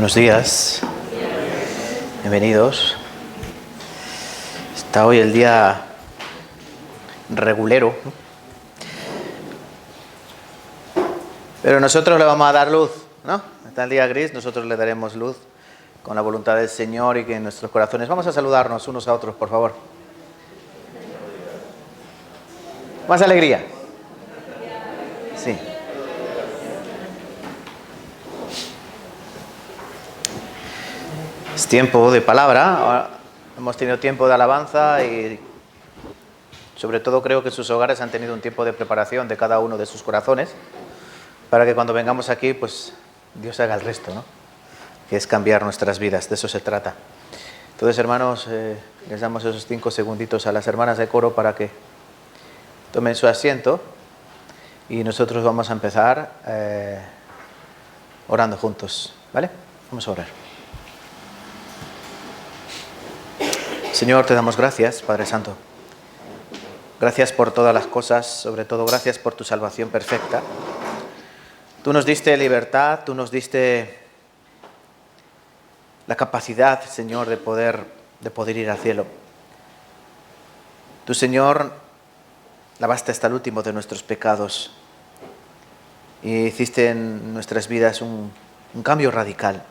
Buenos días, bienvenidos. Está hoy el día regulero, ¿no? Pero nosotros le vamos a dar luz, ¿no? Está el día gris, nosotros le daremos luz con la voluntad del Señor y que en nuestros corazones. Vamos a saludarnos unos a otros, por favor. Más alegría. Sí. Es tiempo de palabra. Ahora hemos tenido tiempo de alabanza y sobre todo creo que sus hogares han tenido un tiempo de preparación de cada uno de sus corazones para que cuando vengamos aquí, pues Dios haga el resto, ¿no? Que es cambiar nuestras vidas, de eso se trata. Entonces, hermanos, les damos esos 5 segunditos a las hermanas de coro para que tomen su asiento y nosotros vamos a empezar orando juntos, ¿vale? Vamos a orar. Señor, te damos gracias, Padre Santo. Gracias por todas las cosas, sobre todo gracias por tu salvación perfecta. Tú nos diste libertad, tú nos diste la capacidad, Señor, de poder ir al cielo. Tú, Señor, lavaste hasta el último de nuestros pecados y hiciste en nuestras vidas un cambio radical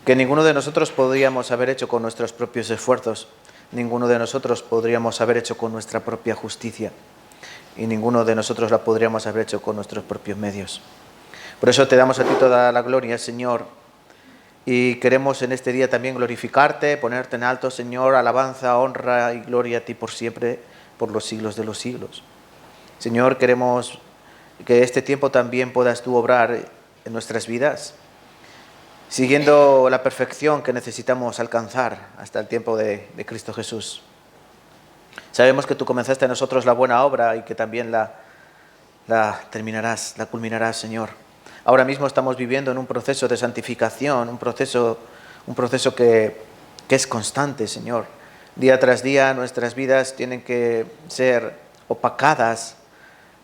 que ninguno de nosotros podríamos haber hecho con nuestros propios esfuerzos, ninguno de nosotros podríamos haber hecho con nuestra propia justicia y ninguno de nosotros la podríamos haber hecho con nuestros propios medios. Por eso te damos a ti toda la gloria, Señor, y queremos en este día también glorificarte, ponerte en alto, Señor, alabanza, honra y gloria a ti por siempre, por los siglos de los siglos. Señor, queremos que este tiempo también puedas tú obrar en nuestras vidas, siguiendo la perfección que necesitamos alcanzar hasta el tiempo de Cristo Jesús. Sabemos que tú comenzaste en nosotros la buena obra y que también la terminarás, la culminarás, Señor. Ahora mismo estamos viviendo en un proceso de santificación, un proceso que es constante, Señor. Día tras día nuestras vidas tienen que ser opacadas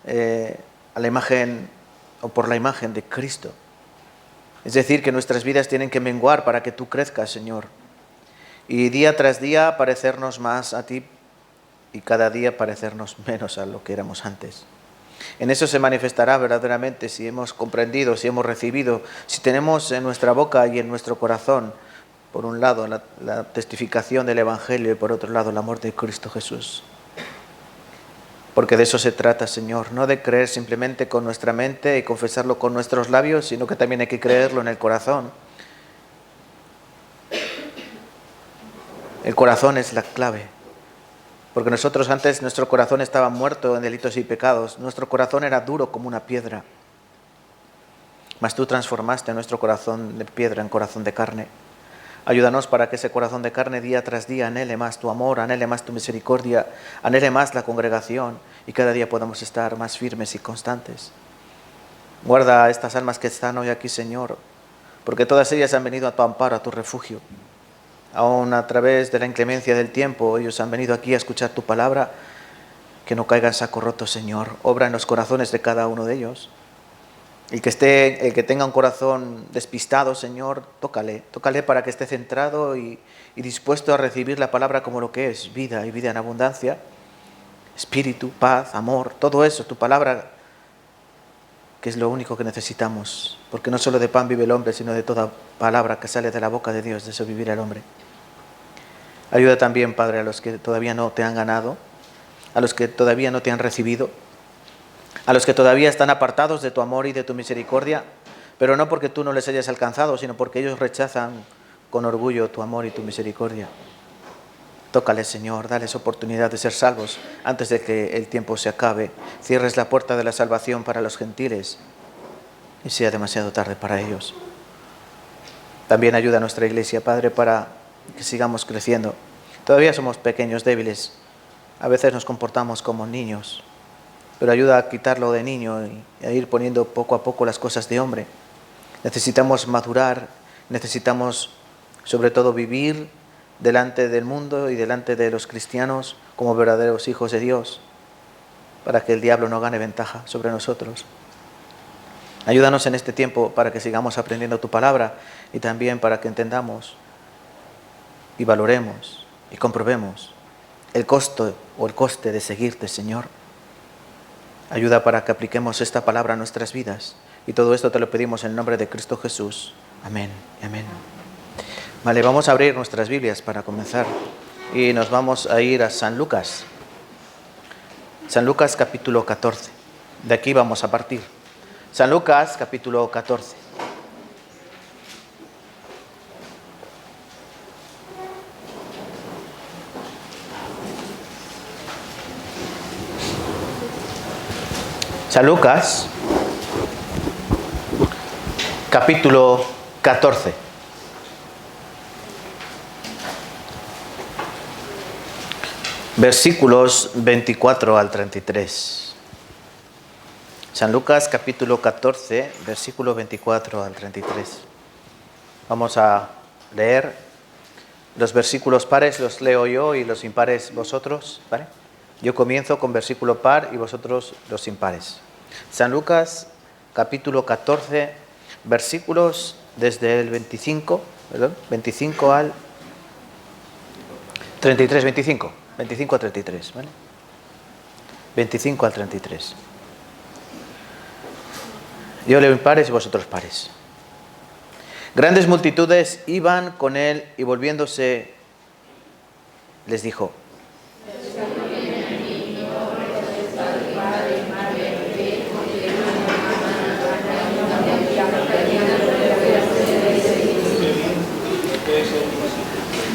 a la imagen o por la imagen de Cristo. Es decir, que nuestras vidas tienen que menguar para que tú crezcas, Señor. Y día tras día parecernos más a ti y cada día parecernos menos a lo que éramos antes. En eso se manifestará verdaderamente si hemos comprendido, si hemos recibido, si tenemos en nuestra boca y en nuestro corazón, por un lado, la testificación del Evangelio y por otro lado, la muerte de Cristo Jesús. Porque de eso se trata, Señor, no de creer simplemente con nuestra mente y confesarlo con nuestros labios, sino que también hay que creerlo en el corazón. El corazón es la clave. Porque nosotros antes, nuestro corazón estaba muerto en delitos y pecados. Nuestro corazón era duro como una piedra. Mas tú transformaste nuestro corazón de piedra en corazón de carne. Ayúdanos para que ese corazón de carne día tras día anhele más tu amor, anhele más tu misericordia, anhele más la congregación y cada día podamos estar más firmes y constantes. Guarda a estas almas que están hoy aquí, Señor, porque todas ellas han venido a tu amparo, a tu refugio. Aún a través de la inclemencia del tiempo, ellos han venido aquí a escuchar tu palabra. Que no caiga en saco roto, Señor. Obra en los corazones de cada uno de ellos. El que tenga un corazón despistado, Señor, tócale para que esté centrado y dispuesto a recibir la palabra como lo que es, vida y vida en abundancia, espíritu, paz, amor, todo eso, tu palabra, que es lo único que necesitamos, porque no solo de pan vive el hombre, sino de toda palabra que sale de la boca de Dios, de eso vivirá el hombre. Ayuda también, Padre, a los que todavía no te han ganado, a los que todavía no te han recibido, a los que todavía están apartados de tu amor y de tu misericordia, pero no porque tú no les hayas alcanzado, sino porque ellos rechazan con orgullo tu amor y tu misericordia. Tócales, Señor, dales oportunidad de ser salvos antes de que el tiempo se acabe. Cierres la puerta de la salvación para los gentiles y sea demasiado tarde para ellos. También ayuda a nuestra iglesia, Padre, para que sigamos creciendo. Todavía somos pequeños, débiles. A veces nos comportamos como niños. Pero ayuda a quitarlo de niño y a ir poniendo poco a poco las cosas de hombre. Necesitamos madurar, necesitamos sobre todo vivir delante del mundo y delante de los cristianos como verdaderos hijos de Dios, para que el diablo no gane ventaja sobre nosotros. Ayúdanos en este tiempo para que sigamos aprendiendo tu palabra y también para que entendamos y valoremos y comprobemos el costo o el coste de seguirte, Señor. Ayuda para que apliquemos esta palabra a nuestras vidas. Y todo esto te lo pedimos en el nombre de Cristo Jesús. Amén. Amén. Vale, vamos a abrir nuestras Biblias para comenzar. Y nos vamos a ir a San Lucas. San Lucas capítulo 14. De aquí vamos a partir. San Lucas capítulo 14. San Lucas capítulo 14. Versículos 24 al 33. San Lucas capítulo 14, versículo 24 al 33. Vamos a leer los versículos pares, los leo yo y los impares vosotros, ¿vale? Yo comienzo con versículo par y vosotros los impares. San Lucas capítulo 14, versículos desde el 25 al 33, 25 al 33, ¿vale? 25 al 33. Yo leo impares y vosotros pares. Grandes multitudes iban con él y volviéndose les dijo: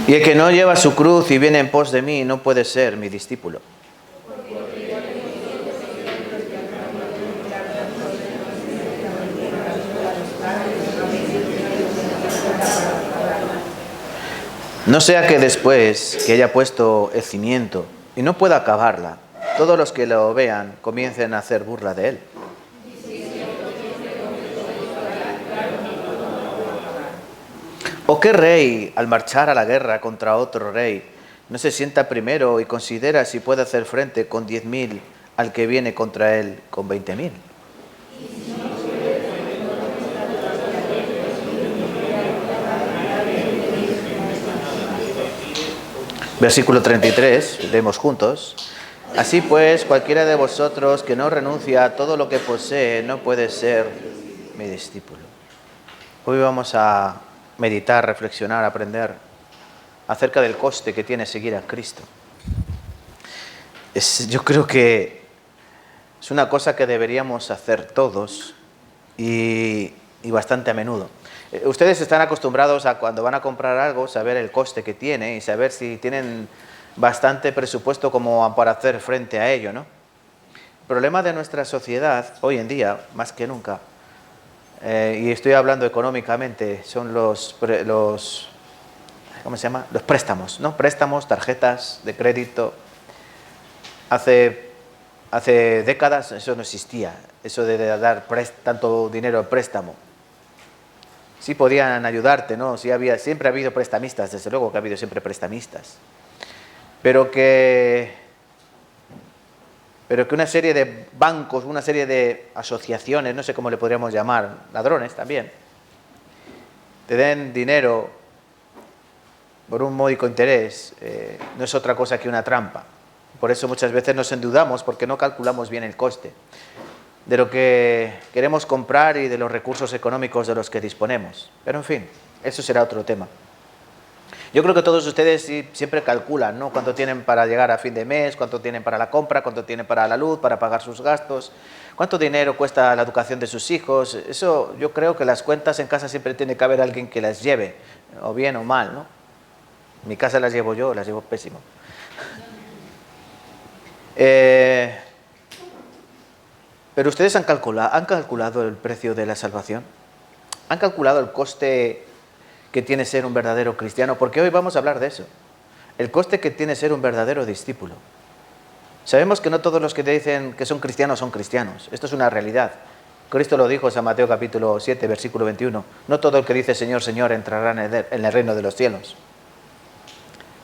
y el que no lleva su cruz y viene en pos de mí no puede ser mi discípulo. No sea que después que haya puesto el cimiento y no pueda acabarla, todos los que lo vean comiencen a hacer burla de él. ¿O qué rey, al marchar a la guerra contra otro rey, no se sienta primero y considera si puede hacer frente con 10.000 al que viene contra él con 20.000? Versículo 33, leemos juntos. Así pues, cualquiera de vosotros que no renuncia a todo lo que posee no puede ser mi discípulo. Hoy vamos a meditar, reflexionar, aprender acerca del coste que tiene seguir a Cristo. Yo creo que es una cosa que deberíamos hacer todos y bastante a menudo. Ustedes están acostumbrados a, cuando van a comprar algo, saber el coste que tiene y saber si tienen bastante presupuesto como para hacer frente a ello, ¿no? El problema de nuestra sociedad hoy en día, más que nunca, y estoy hablando económicamente, son los ¿cómo se llama? Los préstamos, ¿no? Préstamos, tarjetas de crédito. Hace décadas eso no existía, eso de dar tanto dinero en préstamo. Sí podían ayudarte, ¿no? Sí siempre ha habido prestamistas, desde luego que ha habido siempre prestamistas. Pero que una serie de bancos, una serie de asociaciones, no sé cómo le podríamos llamar, ladrones también, te den dinero por un módico interés, no es otra cosa que una trampa. Por eso muchas veces nos endeudamos porque no calculamos bien el coste de lo que queremos comprar y de los recursos económicos de los que disponemos. Pero en fin, eso será otro tema. Yo creo que todos ustedes siempre calculan, ¿no? Cuánto tienen para llegar a fin de mes, cuánto tienen para la compra, cuánto tienen para la luz, para pagar sus gastos, cuánto dinero cuesta la educación de sus hijos. Eso, yo creo que las cuentas en casa siempre tiene que haber alguien que las lleve, o bien o mal, ¿no? En mi casa las llevo yo, las llevo pésimo. Pero ustedes han calculado el precio de la salvación. ¿Han calculado el coste que tiene ser un verdadero cristiano? Porque hoy vamos a hablar de eso. El coste que tiene ser un verdadero discípulo. Sabemos que no todos los que te dicen que son cristianos son cristianos. Esto es una realidad. Cristo lo dijo en San Mateo capítulo 7, versículo 21. No todo el que dice Señor, Señor entrará en el reino de los cielos.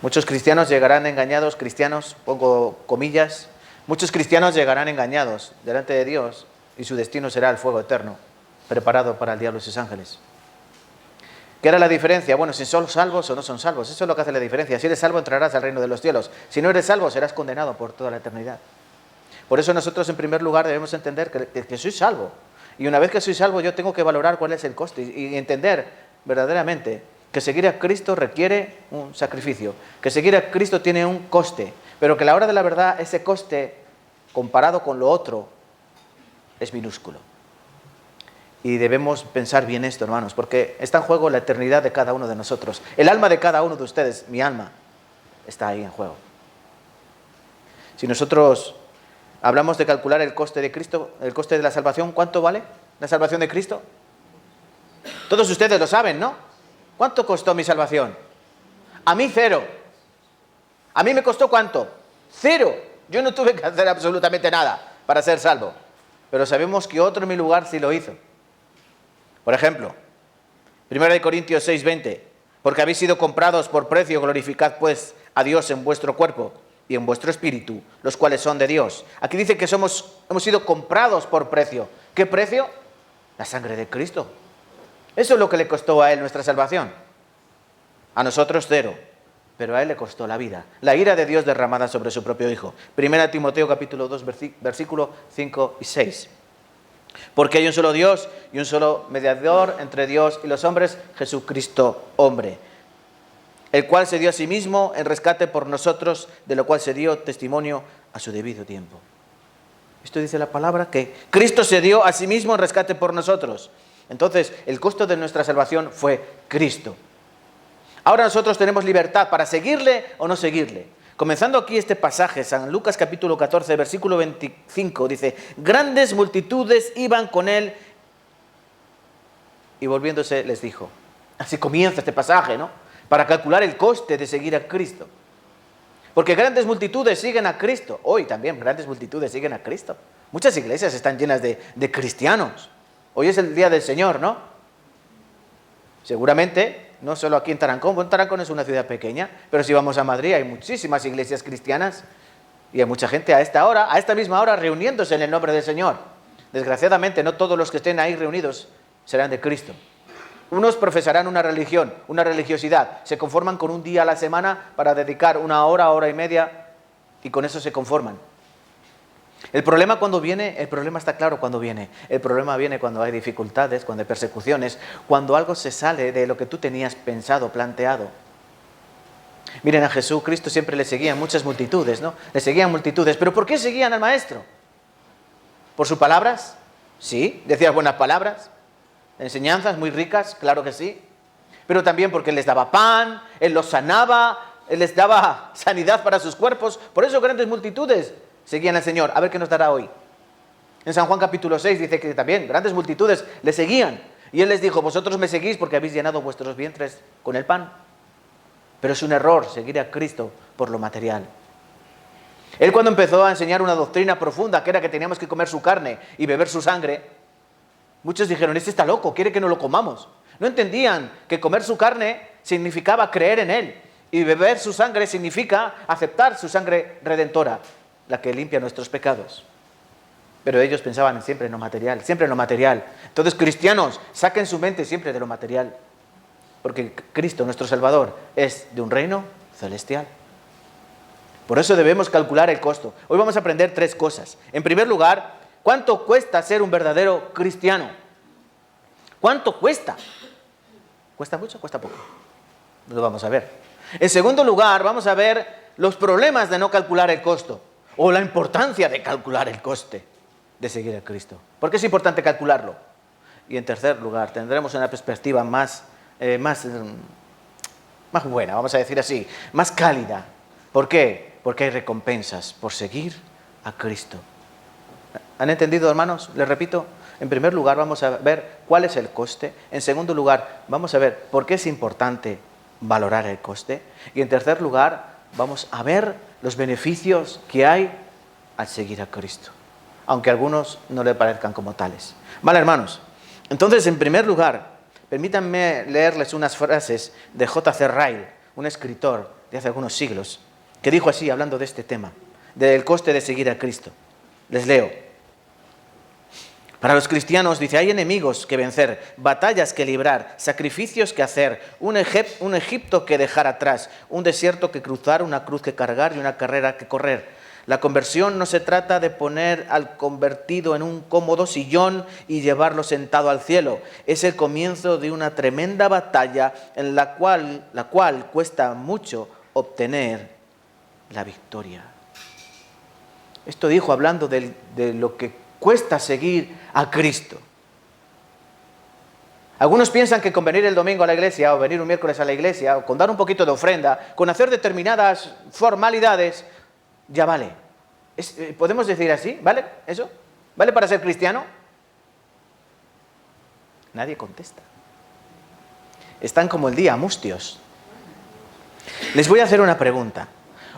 Muchos cristianos llegarán engañados, cristianos, pongo comillas, muchos cristianos llegarán engañados delante de Dios y su destino será el fuego eterno. preparado para el diablo y sus ángeles. ¿Qué era la diferencia? Bueno, si son salvos o no son salvos. Eso es lo que hace la diferencia. Si eres salvo, entrarás al reino de los cielos. Si no eres salvo, serás condenado por toda la eternidad. Por eso nosotros, en primer lugar, debemos entender que soy salvo. Y una vez que soy salvo, yo tengo que valorar cuál es el coste y entender verdaderamente que seguir a Cristo requiere un sacrificio, que seguir a Cristo tiene un coste, pero que a la hora de la verdad ese coste, comparado con lo otro, es minúsculo. Y debemos pensar bien esto, hermanos, porque está en juego la eternidad de cada uno de nosotros. El alma de cada uno de ustedes, mi alma, está ahí en juego. Si nosotros hablamos de calcular el coste de Cristo, el coste de la salvación, ¿cuánto vale la salvación de Cristo? Todos ustedes lo saben, ¿no? ¿Cuánto costó mi salvación? A mí 0. ¿A mí me costó cuánto? 0. Yo no tuve que hacer absolutamente nada para ser salvo. Pero sabemos que otro en mi lugar sí lo hizo. Por ejemplo, 1 Corintios 6:20, porque habéis sido comprados por precio, glorificad pues a Dios en vuestro cuerpo y en vuestro espíritu, los cuales son de Dios. Aquí dice que hemos sido comprados por precio. ¿Qué precio? La sangre de Cristo. Eso es lo que le costó a Él nuestra salvación. A nosotros 0, pero a Él le costó la vida. La ira de Dios derramada sobre su propio Hijo. 1 Timoteo capítulo 2, versículo 5 y 6. Porque hay un solo Dios y un solo mediador entre Dios y los hombres, Jesucristo hombre, el cual se dio a sí mismo en rescate por nosotros, de lo cual se dio testimonio a su debido tiempo. Esto dice la palabra, que Cristo se dio a sí mismo en rescate por nosotros. Entonces, el costo de nuestra salvación fue Cristo. Ahora nosotros tenemos libertad para seguirle o no seguirle. Comenzando aquí este pasaje, San Lucas capítulo 14, versículo 25, dice: grandes multitudes iban con él y volviéndose les dijo. Así comienza este pasaje, ¿no? Para calcular el coste de seguir a Cristo. Porque grandes multitudes siguen a Cristo. Hoy también grandes multitudes siguen a Cristo. Muchas iglesias están llenas de cristianos. Hoy es el día del Señor, ¿no? Seguramente, no solo aquí en Tarancón. Bueno, Tarancón es una ciudad pequeña, pero si vamos a Madrid hay muchísimas iglesias cristianas y hay mucha gente a esta misma hora, reuniéndose en el nombre del Señor. Desgraciadamente, no todos los que estén ahí reunidos serán de Cristo. Unos profesarán una religión, una religiosidad, se conforman con un día a la semana para dedicar una hora, hora y media, y con eso se conforman. El problema cuando viene, el problema está claro cuando viene. El problema viene cuando hay dificultades, cuando hay persecuciones, cuando algo se sale de lo que tú tenías pensado, planteado. Miren, a Jesucristo siempre le seguían muchas multitudes, ¿no? Le seguían multitudes. ¿Pero por qué seguían al Maestro? ¿Por sus palabras? Sí, decía buenas palabras. Enseñanzas muy ricas, claro que sí. Pero también porque Él les daba pan, Él los sanaba, Él les daba sanidad para sus cuerpos. Por eso grandes multitudes seguían al Señor. A ver qué nos dará hoy. En San Juan capítulo 6 dice que también grandes multitudes le seguían. Y Él les dijo: vosotros me seguís porque habéis llenado vuestros vientres con el pan. Pero es un error seguir a Cristo por lo material. Él, cuando empezó a enseñar una doctrina profunda, que era que teníamos que comer su carne y beber su sangre, muchos dijeron: este está loco, quiere que no lo comamos. No entendían que comer su carne significaba creer en Él. Y beber su sangre significa aceptar su sangre redentora, la que limpia nuestros pecados. Pero ellos pensaban siempre en lo material, siempre en lo material. Entonces, cristianos, saquen su mente siempre de lo material. Porque Cristo, nuestro Salvador, es de un reino celestial. Por eso debemos calcular el costo. Hoy vamos a aprender 3 cosas. En primer lugar, ¿cuánto cuesta ser un verdadero cristiano? ¿Cuánto cuesta? ¿Cuesta mucho o cuesta poco? Lo vamos a ver. En segundo lugar, vamos a ver los problemas de no calcular el costo, o la importancia de calcular el coste de seguir a Cristo. ¿Por qué es importante calcularlo? Y en tercer lugar, tendremos una perspectiva más buena, vamos a decir así, más cálida. ¿Por qué? Porque hay recompensas por seguir a Cristo. ¿Han entendido, hermanos? Les repito, en primer lugar vamos a ver cuál es el coste. En segundo lugar, vamos a ver por qué es importante valorar el coste. Y en tercer lugar, vamos a ver los beneficios que hay al seguir a Cristo, aunque a algunos no le parezcan como tales. Vale, hermanos. Entonces, en primer lugar, permítanme leerles unas frases de J.C. Ryle, un escritor de hace algunos siglos, que dijo así, hablando de este tema, del coste de seguir a Cristo. Les leo. Para los cristianos, dice, hay enemigos que vencer, batallas que librar, sacrificios que hacer, un Egipto que dejar atrás, un desierto que cruzar, una cruz que cargar y una carrera que correr. La conversión no se trata de poner al convertido en un cómodo sillón y llevarlo sentado al cielo. Es el comienzo de una tremenda batalla en la cual cuesta mucho obtener la victoria. Esto dijo hablando de lo que cuesta seguir a Cristo. Algunos piensan que con venir el domingo a la iglesia o venir un miércoles a la iglesia o con dar un poquito de ofrenda, con hacer determinadas formalidades, ya vale. ¿Podemos decir así? ¿Vale eso? ¿Vale para ser cristiano? Nadie contesta. Están como el día mustios. Les voy a hacer una pregunta.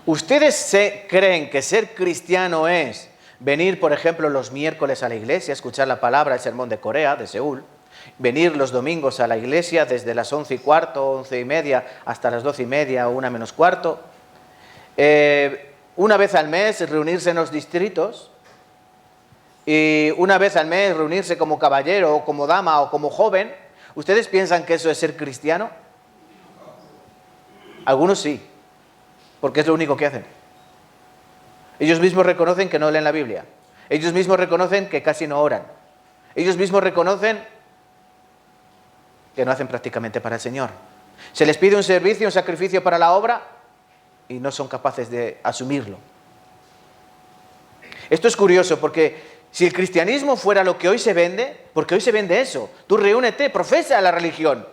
¿Ustedes creen que ser cristiano es venir, por ejemplo, los miércoles a la iglesia, escuchar la palabra, el sermón de Corea, de Seúl, venir los domingos a la iglesia desde las 11:15, 11:30 hasta las 12:30 o 1:15, una vez al mes reunirse en los distritos y una vez al mes reunirse como caballero o como dama o como joven? ¿Ustedes piensan que eso es ser cristiano? Algunos sí, porque es lo único que hacen. Ellos mismos reconocen que no leen la Biblia. Ellos mismos reconocen que casi no oran. Ellos mismos reconocen que no hacen prácticamente para el Señor. Se les pide un servicio, un sacrificio para la obra y no son capaces de asumirlo. Esto es curioso porque si el cristianismo fuera lo que hoy se vende, porque hoy se vende eso, tú reúnete, profesa la religión,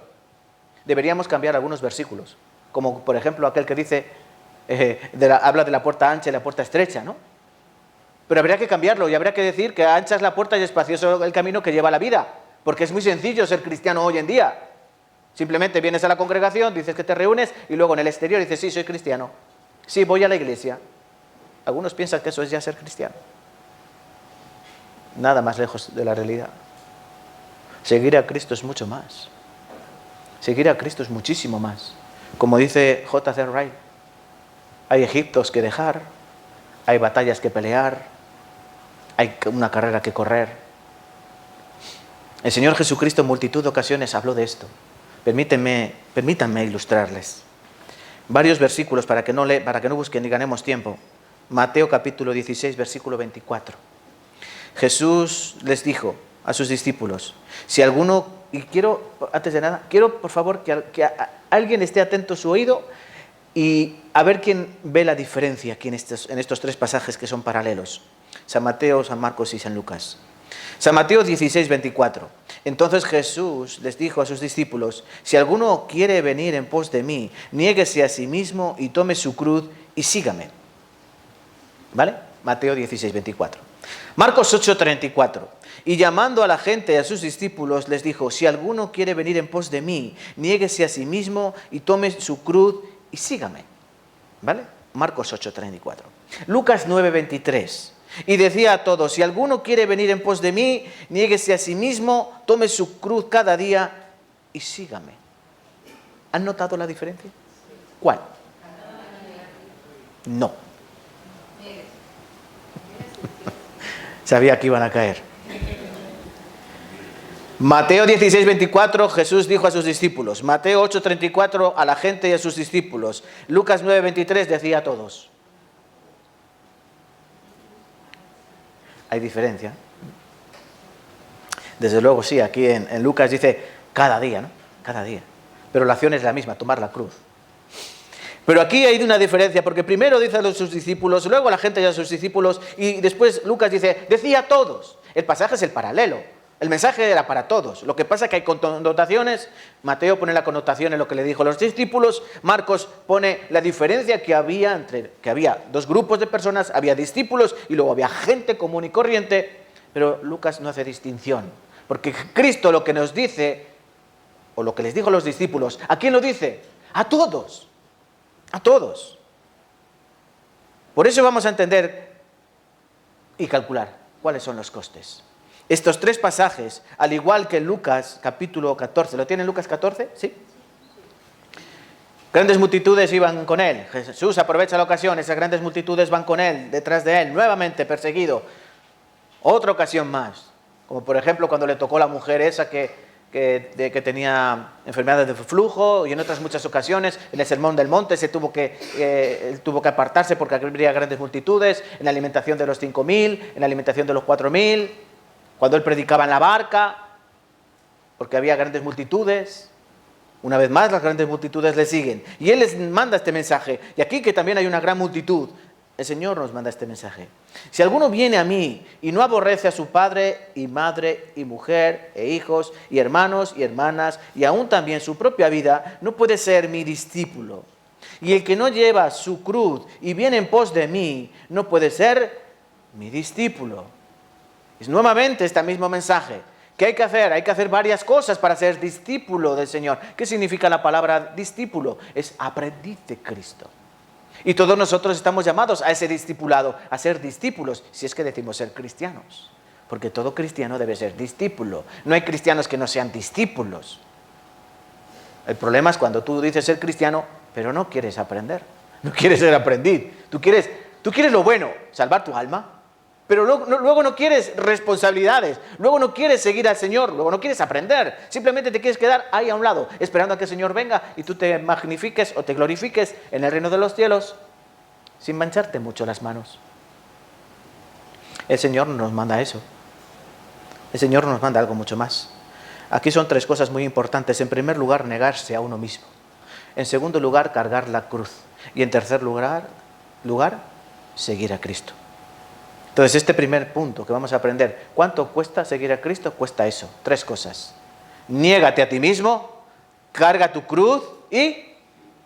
deberíamos cambiar algunos versículos, como por ejemplo aquel que dice, habla de la puerta ancha y la puerta estrecha, ¿no? Pero habría que cambiarlo y habría que decir que ancha es la puerta y espacioso el camino que lleva a la vida, porque es muy sencillo ser cristiano hoy en día. Simplemente vienes a la congregación, dices que te reúnes y luego en el exterior dices, sí, soy cristiano, sí, voy a la iglesia. Algunos piensan que eso es ya ser cristiano. Nada más lejos de la realidad. Seguir a Cristo es mucho más. Seguir a Cristo es muchísimo más. Como dice J.C. Wright, hay Egiptos que dejar, hay batallas que pelear, hay una carrera que correr. El Señor Jesucristo en multitud de ocasiones habló de esto. Permítanme ilustrarles. Varios versículos para que no busquen y ganemos tiempo. Mateo capítulo 16, versículo 24. Jesús les dijo a sus discípulos, si alguno, y antes de nada, quiero por favor que alguien esté atento a su oído y a ver quién ve la diferencia aquí en estos tres pasajes que son paralelos. San Mateo, San Marcos y San Lucas. San Mateo 16, 24. Entonces Jesús les dijo a sus discípulos, si alguno quiere venir en pos de mí, niéguese a sí mismo y tome su cruz y sígame. ¿Vale? Mateo 16, 24. Marcos 8, 34. Y llamando a la gente y a sus discípulos les dijo, si alguno quiere venir en pos de mí, niéguese a sí mismo y tome su cruz y sígame. ¿Vale? Marcos 8, 34. Lucas 9, 23. Y decía a todos, si alguno quiere venir en pos de mí, niéguese a sí mismo, tome su cruz cada día y sígame. ¿Han notado la diferencia? ¿Cuál? No. Sabía que iban a caer. Mateo 16, 24, Jesús dijo a sus discípulos. Mateo 8, 34, a la gente y a sus discípulos. Lucas 9, 23, decía a todos. Hay diferencia. Desde luego sí, aquí en Lucas dice cada día, ¿no? Cada día. Pero la acción es la misma, tomar la cruz. Pero aquí hay una diferencia, porque primero dice a sus discípulos, luego a la gente y a sus discípulos, y después Lucas dice, decía a todos. El pasaje es el paralelo. El mensaje era para todos. Lo que pasa es que hay connotaciones. Mateo pone la connotación en lo que le dijo a los discípulos. Marcos pone la diferencia que había que había dos grupos de personas, había discípulos y luego había gente común y corriente. Pero Lucas no hace distinción. Porque Cristo lo que nos dice, o lo que les dijo a los discípulos, ¿a quién lo dice? A todos. A todos. Por eso vamos a entender y calcular cuáles son los costes. Estos tres pasajes, al igual que Lucas capítulo 14, ¿lo tiene Lucas 14? ¿Sí? Grandes multitudes iban con él. Jesús aprovecha la ocasión, esas grandes multitudes van con él, detrás de él, nuevamente perseguido. Otra ocasión más, Como por ejemplo cuando le tocó la mujer esa que tenía enfermedades de flujo, y en otras muchas ocasiones, en el Sermón del Monte él tuvo que apartarse porque habría grandes multitudes, en la alimentación de los 5.000, en la alimentación de los 4.000, cuando él predicaba en la barca, porque había grandes multitudes. Una vez más, las grandes multitudes le siguen. Y Él les manda este mensaje. Y aquí que también hay una gran multitud, el Señor nos manda este mensaje. Si alguno viene a mí y no aborrece a su padre y madre y mujer e hijos y hermanos y hermanas y aún también su propia vida, no puede ser mi discípulo. Y el que no lleva su cruz y viene en pos de mí, no puede ser mi discípulo. Es nuevamente este mismo mensaje. ¿Qué hay que hacer? Hay que hacer varias cosas para ser discípulo del Señor. ¿Qué significa la palabra discípulo? Es aprendiz de Cristo. Y todos nosotros estamos llamados a ese discipulado, a ser discípulos, si es que decimos ser cristianos. Porque todo cristiano debe ser discípulo. No hay cristianos que no sean discípulos. El problema es cuando tú dices ser cristiano, pero no quieres aprender. No quieres ser aprendiz. Tú quieres lo bueno, salvar tu alma. Pero luego no quieres responsabilidades, luego no quieres seguir al Señor, luego no quieres aprender. Simplemente te quieres quedar ahí a un lado, esperando a que el Señor venga y tú te magnifiques o te glorifiques en el reino de los cielos, sin mancharte mucho las manos. El Señor no nos manda eso. El Señor nos manda algo mucho más. Aquí son 3 cosas muy importantes. En primer lugar, negarse a uno mismo. En segundo lugar, cargar la cruz. Y en tercer lugar, seguir a Cristo. Entonces, este primer punto que vamos a aprender, ¿cuánto cuesta seguir a Cristo? Cuesta eso, 3 cosas. Niégate a ti mismo, carga tu cruz y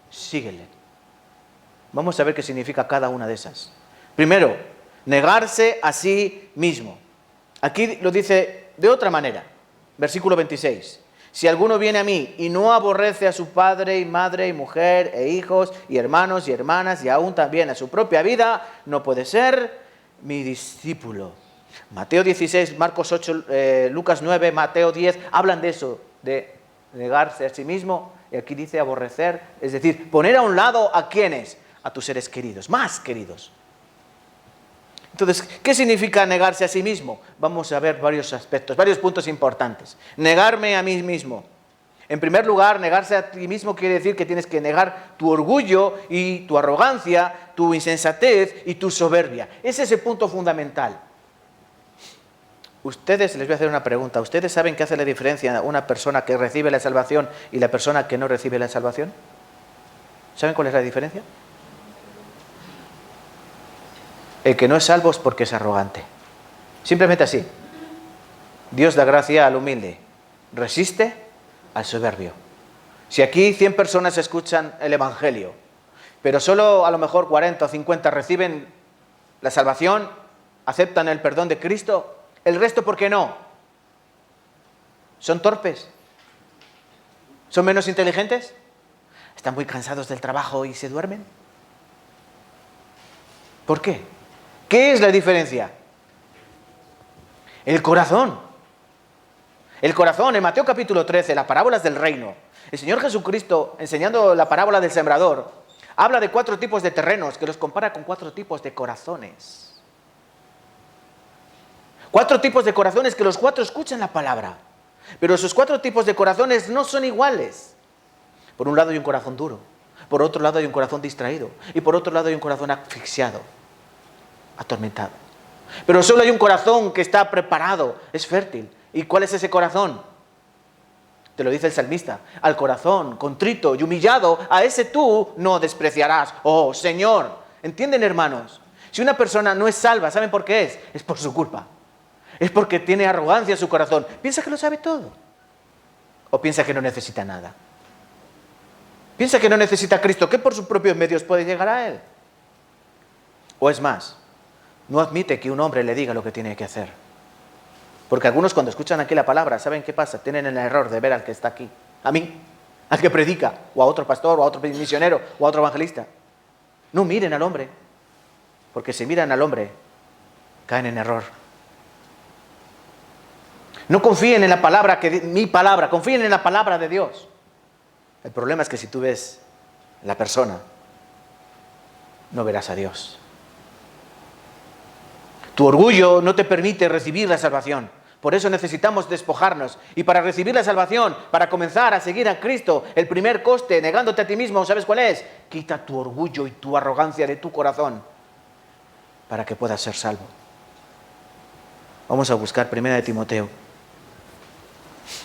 síguele. Vamos a ver qué significa cada una de esas. Primero, negarse a sí mismo. Aquí lo dice de otra manera, versículo 26. Si alguno viene a mí y no aborrece a su padre y madre y mujer e hijos y hermanos y hermanas y aún también a su propia vida, no puede ser mi discípulo. Mateo 16, Marcos 8, Lucas 9, Mateo 10, hablan de eso, de negarse a sí mismo, y aquí dice aborrecer, es decir, poner a un lado a ¿quiénes? A tus seres queridos, más queridos. Entonces, ¿qué significa negarse a sí mismo? Vamos a ver varios aspectos, varios puntos importantes. Negarme a mí mismo. En primer lugar, negarse a ti mismo quiere decir que tienes que negar tu orgullo y tu arrogancia, tu insensatez y tu soberbia. Ese es el punto fundamental. Les voy a hacer una pregunta. ¿Ustedes saben qué hace la diferencia una persona que recibe la salvación y la persona que no recibe la salvación? ¿Saben cuál es la diferencia? El que no es salvo es porque es arrogante. Simplemente así. Dios da gracia al humilde. Resiste al soberbio. Si aquí 100 personas escuchan el Evangelio, pero solo a lo mejor 40 o 50 reciben la salvación, aceptan el perdón de Cristo, el resto, ¿por qué no? ¿Son torpes? ¿Son menos inteligentes? ¿Están muy cansados del trabajo y se duermen? ¿Por qué? ¿Qué es la diferencia? El corazón. El corazón, en Mateo capítulo 13, las parábolas del reino, el Señor Jesucristo, enseñando la parábola del sembrador, habla de 4 tipos de terrenos, que los compara con 4 tipos de corazones. 4 tipos de corazones que los 4 escuchan la palabra, pero esos 4 tipos de corazones no son iguales. Por un lado hay un corazón duro, por otro lado hay un corazón distraído, y por otro lado hay un corazón asfixiado, atormentado. Pero solo hay un corazón que está preparado, es fértil. ¿Y cuál es ese corazón? Te lo dice el salmista. Al corazón contrito y humillado, a ese tú no despreciarás. Oh, Señor. ¿Entienden, hermanos? Si una persona no es salva, ¿saben por qué es? Es por su culpa. Es porque tiene arrogancia en su corazón. Piensa que lo sabe todo. O piensa que no necesita nada. Piensa que no necesita a Cristo, que por sus propios medios puede llegar a Él. O es más, no admite que un hombre le diga lo que tiene que hacer. Porque algunos cuando escuchan aquí la palabra, ¿saben qué pasa? Tienen el error de ver al que está aquí, a mí, al que predica, o a otro pastor, o a otro misionero, o a otro evangelista. No miren al hombre, porque si miran al hombre, caen en error. No confíen en la palabra, mi palabra, confíen en la palabra de Dios. El problema es que si tú ves la persona, no verás a Dios. Tu orgullo no te permite recibir la salvación. Por eso necesitamos despojarnos. Y para recibir la salvación, para comenzar a seguir a Cristo, el primer coste, negándote a ti mismo, ¿sabes cuál es? Quita tu orgullo y tu arrogancia de tu corazón para que puedas ser salvo. Vamos a buscar 1 de Timoteo.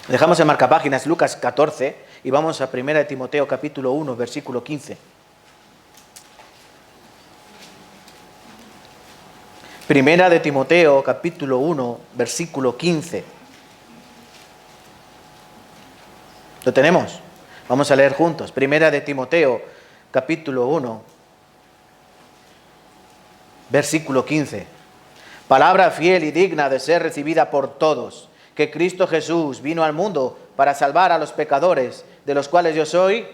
Dejamos en marcapáginas Lucas 14 y vamos a 1 de Timoteo capítulo 1, versículo 15. 1 de Timoteo capítulo 1, versículo 15. ¿Lo tenemos? Vamos a leer juntos. 1 de Timoteo capítulo 1, versículo 15. Palabra fiel y digna de ser recibida por todos, que Cristo Jesús vino al mundo para salvar a los pecadores, de los cuales yo soy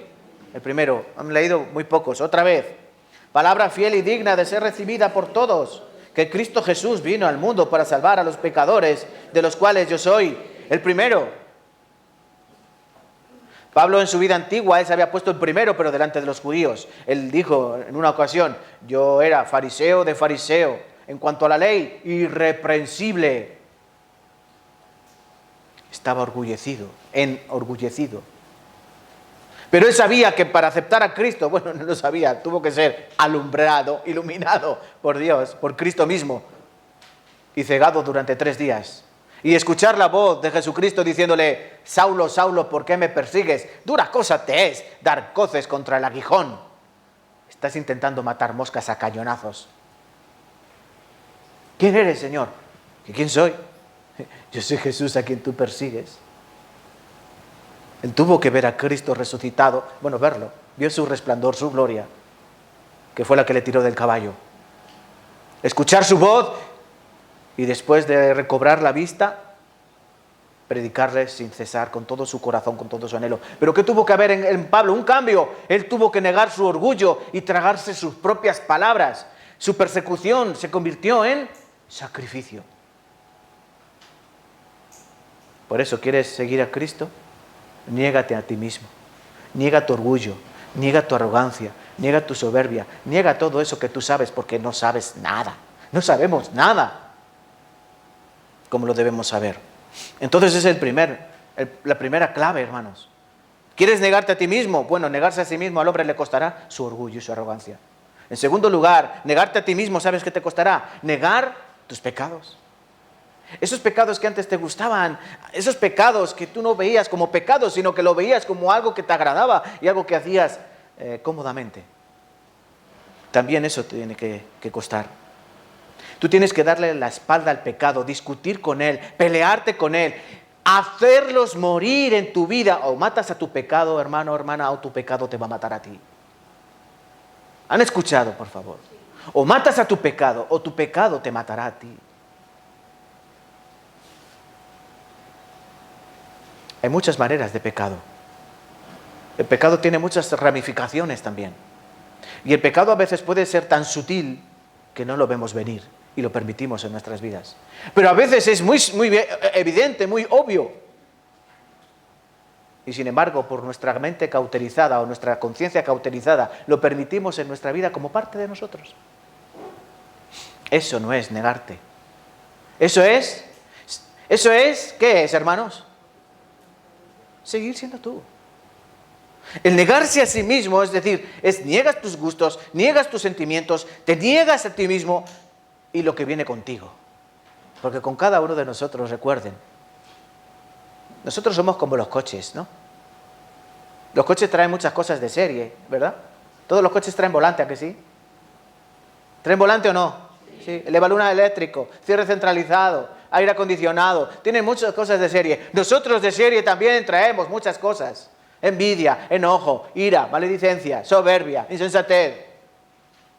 el primero. Han leído muy pocos. Otra vez. Palabra fiel y digna de ser recibida por todos, que Cristo Jesús vino al mundo para salvar a los pecadores, de los cuales yo soy el primero. Pablo en su vida antigua, él se había puesto el primero, pero delante de los judíos. Él dijo en una ocasión, yo era fariseo de fariseo, en cuanto a la ley, irreprensible. Estaba enorgullecido. Pero él sabía que para aceptar a Cristo, bueno, no lo sabía, tuvo que ser alumbrado, iluminado por Dios, por Cristo mismo, y cegado durante 3 días. Y escuchar la voz de Jesucristo diciéndole, Saulo, Saulo, ¿por qué me persigues? Dura cosa te es dar coces contra el aguijón. Estás intentando matar moscas a cañonazos. ¿Quién eres, Señor? ¿Y quién soy? Yo soy Jesús a quien tú persigues. Él tuvo que ver a Cristo resucitado, bueno, verlo, vio su resplandor, su gloria, que fue la que le tiró del caballo. Escuchar su voz y después de recobrar la vista, predicarle sin cesar, con todo su corazón, con todo su anhelo. Pero ¿qué tuvo que haber en Pablo? Un cambio. Él tuvo que negar su orgullo y tragarse sus propias palabras. Su persecución se convirtió en sacrificio. Por eso, ¿quieres seguir a Cristo? Niégate a ti mismo, niega tu orgullo, niega tu arrogancia, niega tu soberbia, niega todo eso que tú sabes porque no sabes nada, no sabemos nada como lo debemos saber. Entonces es la primera clave, hermanos. ¿Quieres negarte a ti mismo? Bueno, negarse a sí mismo al hombre le costará su orgullo y su arrogancia. En segundo lugar, negarte a ti mismo, ¿sabes qué te costará? Negar tus pecados. Esos pecados que antes te gustaban, esos pecados que tú no veías como pecados, sino que lo veías como algo que te agradaba y algo que hacías cómodamente. También eso te tiene que costar. Tú tienes que darle la espalda al pecado, discutir con él, pelearte con él, hacerlos morir en tu vida. O matas a tu pecado, hermano o hermana, o tu pecado te va a matar a ti. ¿Han escuchado, por favor? O matas a tu pecado, o tu pecado te matará a ti. Hay muchas maneras de pecado. El pecado tiene muchas ramificaciones también. Y el pecado a veces puede ser tan sutil que no lo vemos venir y lo permitimos en nuestras vidas. Pero a veces es muy evidente, muy obvio. Y sin embargo, por nuestra mente cauterizada o nuestra conciencia cauterizada, lo permitimos en nuestra vida como parte de nosotros. Eso no es negarte. Eso es, ¿qué es, hermanos? Seguir siendo tú. El negarse a sí mismo, es decir, niegas tus gustos, niegas tus sentimientos, te niegas a ti mismo y lo que viene contigo. Porque con cada uno de nosotros, recuerden, nosotros somos como los coches, ¿no? Los coches traen muchas cosas de serie, ¿verdad? Todos los coches traen volante, ¿a que sí? ¿Traen volante o no? Sí. El evaluna eléctrico, cierre centralizado, aire acondicionado, tienen muchas cosas de serie. Nosotros de serie también traemos muchas cosas. Envidia, enojo, ira, maledicencia, soberbia, insensatez,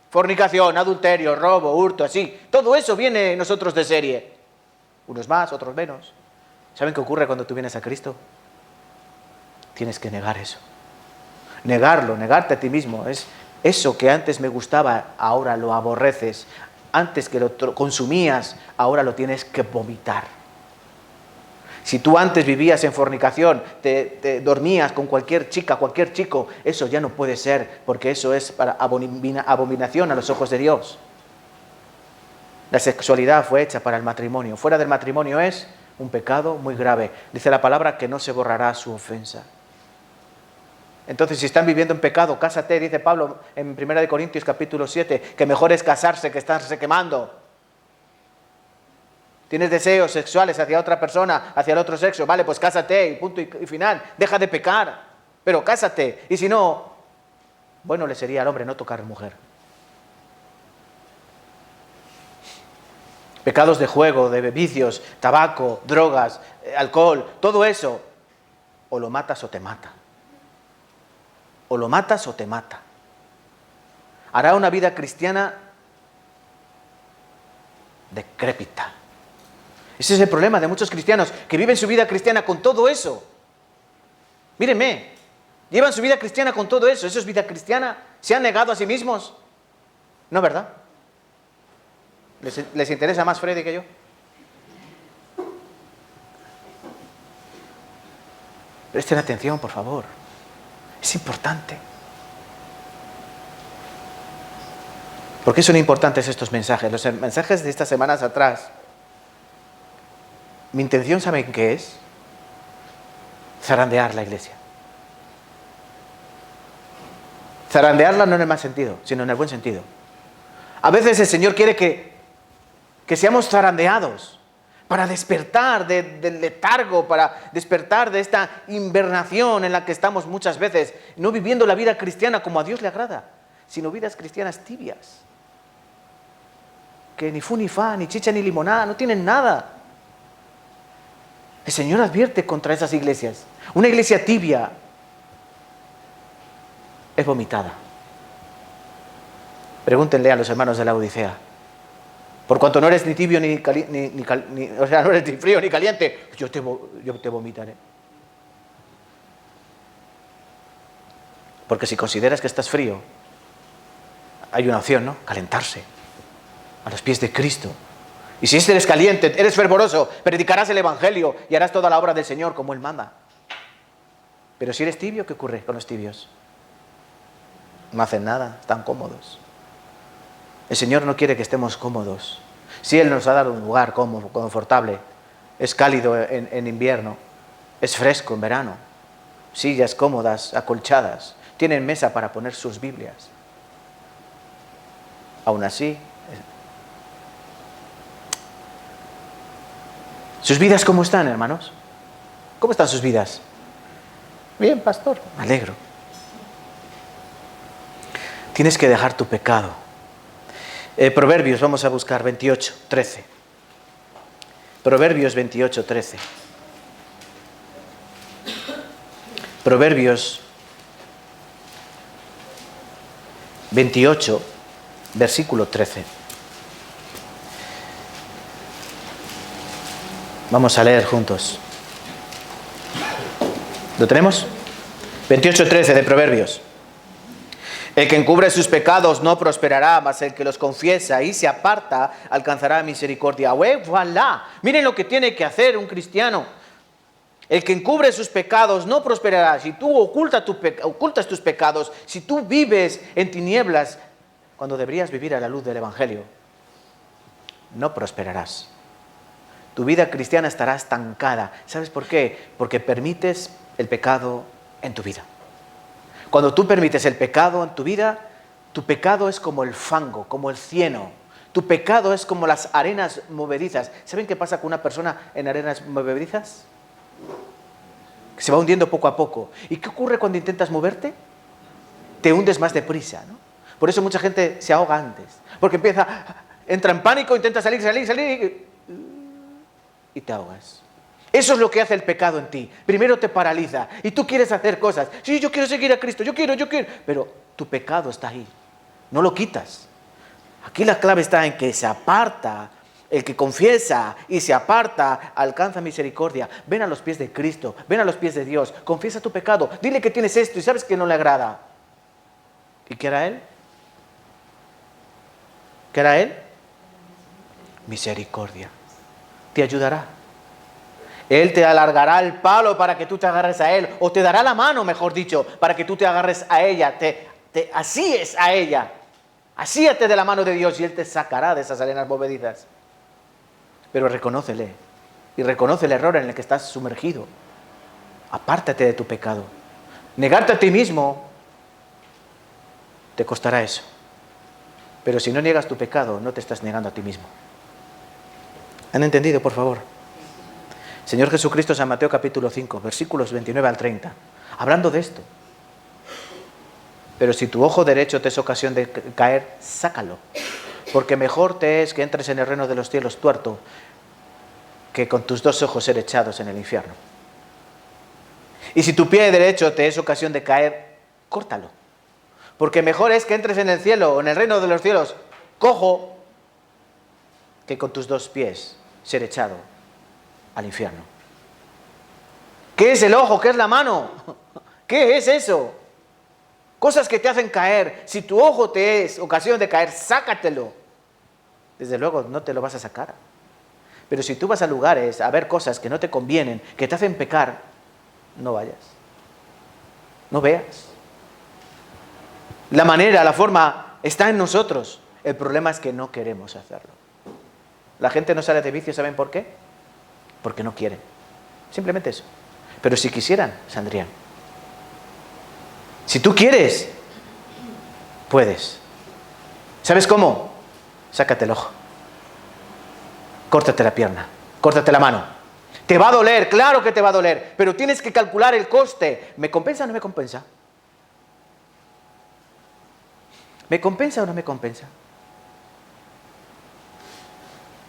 fornicación, adulterio, robo, hurto, así. Todo eso viene nosotros de serie. Unos más, otros menos. ¿Saben qué ocurre cuando tú vienes a Cristo? Tienes que negar eso. Negarlo, negarte a ti mismo. Es eso que antes me gustaba, ahora lo aborreces. Antes que lo consumías, ahora lo tienes que vomitar. Si tú antes vivías en fornicación, te dormías con cualquier chica, cualquier chico, eso ya no puede ser, porque eso es para abominación a los ojos de Dios. La sexualidad fue hecha para el matrimonio. Fuera del matrimonio es un pecado muy grave. Dice la palabra que no se borrará su ofensa. Entonces, si están viviendo en pecado, cásate, dice Pablo en 1 Corintios capítulo 7, que mejor es casarse que estarse quemando. Tienes deseos sexuales hacia otra persona, hacia el otro sexo, vale, pues cásate y punto y final. Deja de pecar, pero cásate. Y si no, bueno le sería al hombre no tocar a mujer. Pecados de juego, de vicios, tabaco, drogas, alcohol, todo eso, o lo matas o te mata. O lo matas o te mata. Hará una vida cristiana decrépita. Ese es el problema de muchos cristianos que viven su vida cristiana con todo eso. Mírenme, llevan su vida cristiana con todo eso. ¿Eso es vida cristiana? ¿Se han negado a sí mismos? No, ¿verdad? ¿Les interesa más Freddy que yo? Presten atención, por favor. Es importante. ¿Por qué son importantes estos mensajes? Los mensajes de estas semanas atrás. Mi intención, ¿saben qué es? Zarandear la iglesia. Zarandearla no en el mal sentido, sino en el buen sentido. A veces el Señor quiere que seamos zarandeados para despertar del letargo, para despertar de esta invernación en la que estamos muchas veces, no viviendo la vida cristiana como a Dios le agrada, sino vidas cristianas tibias, que ni fu ni fa, ni chicha ni limonada, no tienen nada. El Señor advierte contra esas iglesias. Una iglesia tibia es vomitada. Pregúntenle a los hermanos de la Odisea. Por cuanto no eres ni tibio o sea, no eres ni frío ni caliente, yo te vomitaré. Porque si consideras que estás frío, hay una opción, ¿no? Calentarse a los pies de Cristo. Y si eres caliente, eres fervoroso, predicarás el Evangelio y harás toda la obra del Señor como Él manda. Pero si eres tibio, ¿qué ocurre con los tibios? No hacen nada, están cómodos. El Señor no quiere que estemos cómodos. Si Él nos ha dado un lugar cómodo, confortable, es cálido en invierno, es fresco en verano, sillas cómodas, acolchadas, tienen mesa para poner sus Biblias. Aún así, ¿sus vidas cómo están, hermanos? ¿Cómo están sus vidas? Bien, pastor, me alegro. Tienes que dejar tu pecado. Proverbios, vamos a buscar 28, 13. Proverbios 28, 13. Proverbios 28, versículo 13. Vamos a leer juntos. ¿Lo tenemos? 28:13 de Proverbios. El que encubre sus pecados no prosperará, mas el que los confiesa y se aparta alcanzará misericordia. ¡Voilà! Miren lo que tiene que hacer un cristiano. El que encubre sus pecados no prosperará. Si tú ocultas tus pecados, si tú vives en tinieblas, cuando deberías vivir a la luz del Evangelio, no prosperarás. Tu vida cristiana estará estancada. ¿Sabes por qué? Porque permites el pecado en tu vida. Cuando tú permites el pecado en tu vida, tu pecado es como el fango, como el cieno. Tu pecado es como las arenas movedizas. ¿Saben qué pasa con una persona en arenas movedizas? Que se va hundiendo poco a poco. ¿Y qué ocurre cuando intentas moverte? Te hundes más deprisa, ¿no? Por eso mucha gente se ahoga antes. Porque entra en pánico, intenta salir y te ahogas. Eso es lo que hace el pecado en ti. Primero te paraliza y tú quieres hacer cosas. Sí, yo quiero seguir a Cristo, yo quiero. Pero tu pecado está ahí. No lo quitas. Aquí la clave está en que se aparta. El que confiesa y se aparta alcanza misericordia. Ven a los pies de Cristo, ven a los pies de Dios. Confiesa tu pecado. Dile que tienes esto y sabes que no le agrada. ¿Y qué hará Él? ¿Qué hará Él? Misericordia. Te ayudará. Él te alargará el palo para que tú te agarres a Él, o te dará la mano, mejor dicho, para que tú te agarres a ella, te asíes a ella, asíate de la mano de Dios y Él te sacará de esas arenas movedizas. Pero reconócele y reconoce el error en el que estás sumergido. Apártate de tu pecado. Negarte a ti mismo te costará eso. Pero si no niegas tu pecado, no te estás negando a ti mismo. ¿Han entendido, por favor? Señor Jesucristo, San Mateo capítulo 5, versículos 29 al 30, hablando de esto. Pero si tu ojo derecho te es ocasión de caer, sácalo. Porque mejor te es que entres en el reino de los cielos tuerto, que con tus dos ojos ser echados en el infierno. Y si tu pie derecho te es ocasión de caer, córtalo. Porque mejor es que entres en el cielo o en el reino de los cielos cojo, que con tus dos pies ser echado al infierno. ¿Qué es el ojo? ¿Qué es la mano? ¿Qué es eso? Cosas que te hacen caer. Si tu ojo te es ocasión de caer, sácatelo. Desde luego no te lo vas a sacar. Pero si tú vas a lugares a ver cosas que no te convienen, que te hacen pecar, no vayas. No veas. La manera, la forma está en nosotros. El problema es que no queremos hacerlo. La gente no sale de vicio, ¿saben por qué? Porque no quieren. Simplemente eso. Pero si quisieran, saldrían. Si tú quieres, puedes. ¿Sabes cómo? Sácate el ojo. Córtate la pierna. Córtate la mano. Te va a doler, claro que te va a doler, pero tienes que calcular el coste. ¿Me compensa o no me compensa? ¿Me compensa o no me compensa?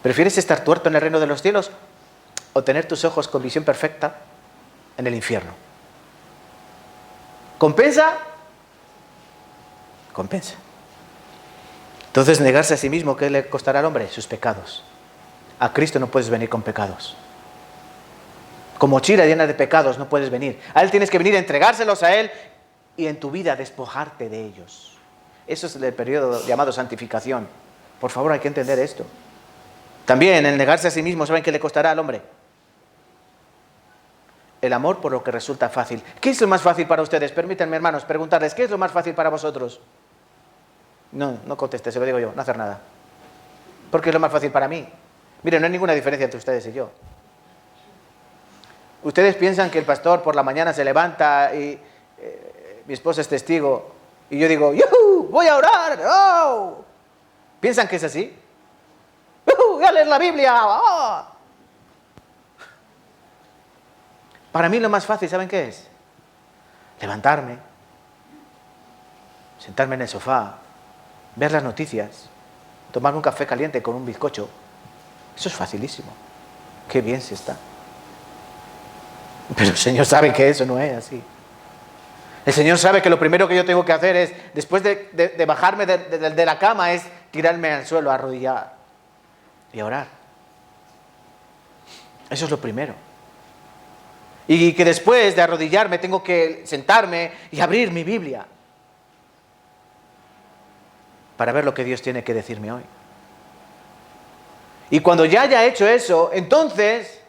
¿Prefieres estar tuerto en el reino de los cielos o tener tus ojos con visión perfecta en el infierno? ¿Compensa? Compensa. Entonces, negarse a sí mismo, ¿qué le costará al hombre? Sus pecados. A Cristo no puedes venir con pecados. Con mochila llena de pecados no puedes venir. A Él tienes que venir a entregárselos a Él y en tu vida despojarte de ellos. Eso es el periodo llamado santificación. Por favor, hay que entender esto. También el negarse a sí mismo, ¿saben qué le costará al hombre? El amor por lo que resulta fácil. ¿Qué es lo más fácil para ustedes? Permítanme, hermanos, preguntarles, ¿qué es lo más fácil para vosotros? No conteste, se lo digo yo, no hacer nada. Porque es lo más fácil para mí. Miren, no hay ninguna diferencia entre ustedes y yo. Ustedes piensan que el pastor por la mañana se levanta y mi esposa es testigo y yo digo, ¡yuhu! ¡Voy a orar! ¡Oh! ¿Piensan que es así? ¡Yuhu! ¡Voy a leer la Biblia! ¡Oh! Para mí lo más fácil, ¿saben qué es? Levantarme, sentarme en el sofá, ver las noticias, tomarme un café caliente con un bizcocho. Eso es facilísimo. Qué bien se está. Pero el Señor sabe que eso no es así. El Señor sabe que lo primero que yo tengo que hacer es, después de bajarme de la cama, es tirarme al suelo, arrodillar y a orar. Eso es lo primero. Y que después de arrodillarme tengo que sentarme y abrir mi Biblia para ver lo que Dios tiene que decirme hoy. Y cuando ya haya hecho eso, entonces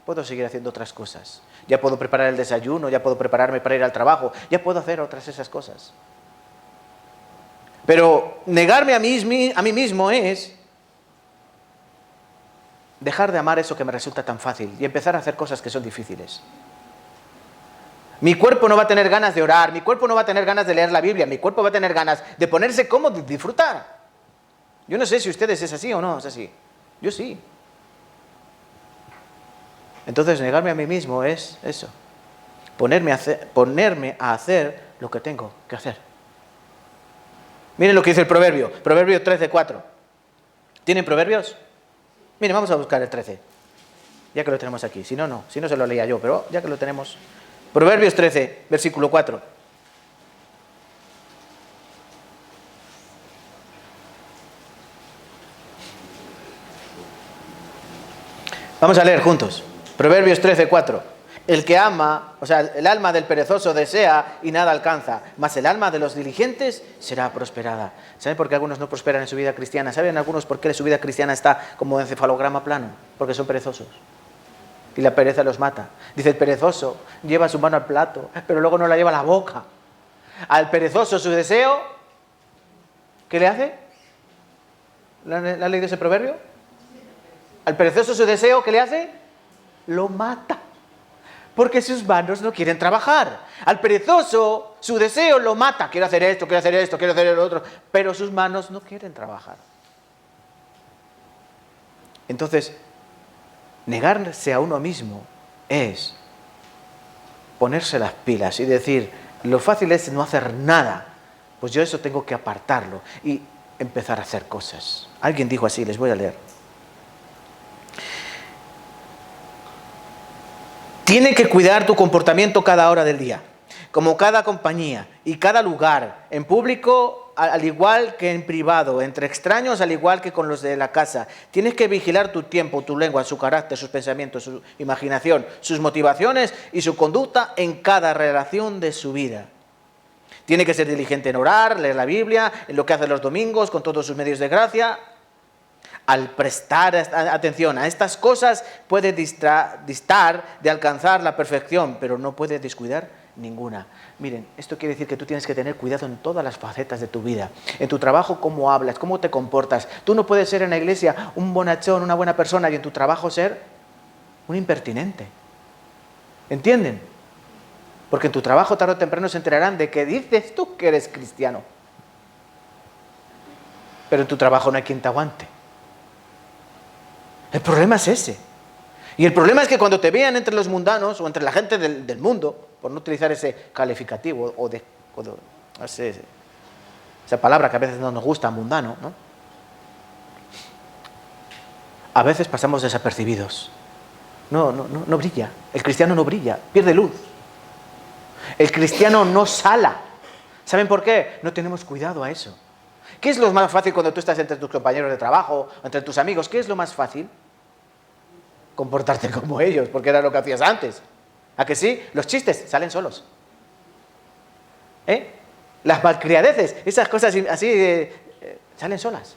puedo seguir haciendo otras cosas. Ya puedo preparar el desayuno, ya puedo prepararme para ir al trabajo, ya puedo hacer otras esas cosas. Pero negarme a mí mismo es dejar de amar eso que me resulta tan fácil y empezar a hacer cosas que son difíciles. Mi cuerpo no va a tener ganas de orar, mi cuerpo no va a tener ganas de leer la Biblia, mi cuerpo va a tener ganas de ponerse cómodo y disfrutar. Yo no sé si ustedes es así o no es así. Yo sí. Entonces, negarme a mí mismo es eso. Ponerme a hacer lo que tengo que hacer. Miren lo que dice el proverbio. Proverbio 13:4. ¿Tienen proverbios? Miren, vamos a buscar el 13. Ya que lo tenemos aquí. Si no, no. Si no, se lo leía yo. Pero ya que lo tenemos. Proverbios 13, versículo 4. Vamos a leer juntos. Proverbios 13:4. El que ama, o sea, el alma del perezoso desea y nada alcanza, mas el alma de los diligentes será prosperada. ¿Saben por qué algunos no prosperan en su vida cristiana? ¿Saben algunos por qué su vida cristiana está como encefalograma plano? Porque son perezosos. Y la pereza los mata. Dice, el perezoso lleva su mano al plato, pero luego no la lleva a la boca. Al perezoso su deseo, ¿qué le hace? ¿Le han leído ese proverbio? Al perezoso su deseo, ¿qué le hace? lo mata. Porque sus manos no quieren trabajar. Al perezoso, su deseo lo mata. Quiero hacer esto, quiero hacer esto, quiero hacer lo otro. Pero sus manos no quieren trabajar. Entonces, negarse a uno mismo es ponerse las pilas y decir, lo fácil es no hacer nada. Pues yo eso tengo que apartarlo y empezar a hacer cosas. Alguien dijo así, les voy a leer. Tiene que cuidar tu comportamiento cada hora del día, como cada compañía y cada lugar, en público al igual que en privado, entre extraños al igual que con los de la casa. Tienes que vigilar tu tiempo, tu lengua, su carácter, sus pensamientos, su imaginación, sus motivaciones y su conducta en cada relación de su vida. Tiene que ser diligente en orar, leer la Biblia, en lo que hace los domingos, con todos sus medios de gracia. Al prestar atención a estas cosas puede distar de alcanzar la perfección, pero no puede descuidar ninguna. Miren, esto quiere decir que tú tienes que tener cuidado en todas las facetas de tu vida. En tu trabajo, cómo hablas, cómo te comportas. Tú no puedes ser en la iglesia un bonachón, una buena persona, y en tu trabajo ser un impertinente. ¿Entienden? Porque en tu trabajo tarde o temprano se enterarán de que dices tú que eres cristiano. Pero en tu trabajo no hay quien te aguante. El problema es ese. Y el problema es que cuando te vean entre los mundanos o entre la gente del mundo, por no utilizar ese calificativo esa palabra que a veces no nos gusta, mundano, ¿no? A veces pasamos desapercibidos. No brilla. El cristiano no brilla, pierde luz. El cristiano no sala. ¿Saben por qué? No tenemos cuidado a eso. ¿Qué es lo más fácil cuando tú estás entre tus compañeros de trabajo, entre tus amigos? ¿Qué es lo más fácil? Comportarte como ellos, porque era lo que hacías antes. ¿A que sí? Los chistes salen solos. Las malcriadeces, esas cosas así, salen solas.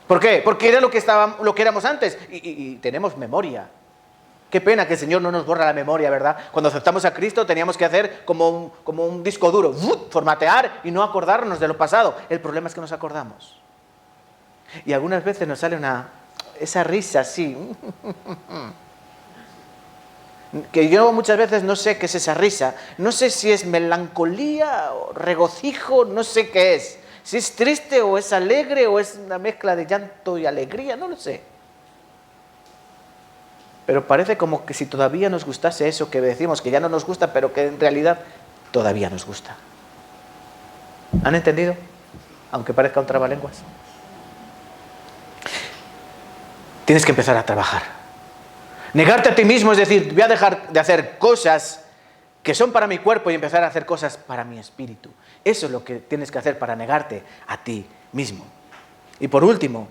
¿Por qué? Porque era lo que éramos antes y tenemos memoria. Qué pena que el Señor no nos borra la memoria, ¿verdad? Cuando aceptamos a Cristo teníamos que hacer como un disco duro, formatear y no acordarnos de lo pasado. El problema es que nos acordamos. Y algunas veces nos sale esa risa así, que yo muchas veces no sé qué es esa risa. No sé si es melancolía o regocijo, no sé qué es. Si es triste o es alegre o es una mezcla de llanto y alegría, no lo sé. Pero parece como que si todavía nos gustase eso que decimos que ya no nos gusta, pero que en realidad todavía nos gusta. ¿Han entendido? Aunque parezca un trabalenguas. Tienes que empezar a trabajar. Negarte a ti mismo es decir, voy a dejar de hacer cosas que son para mi cuerpo y empezar a hacer cosas para mi espíritu. Eso es lo que tienes que hacer para negarte a ti mismo. Y por último,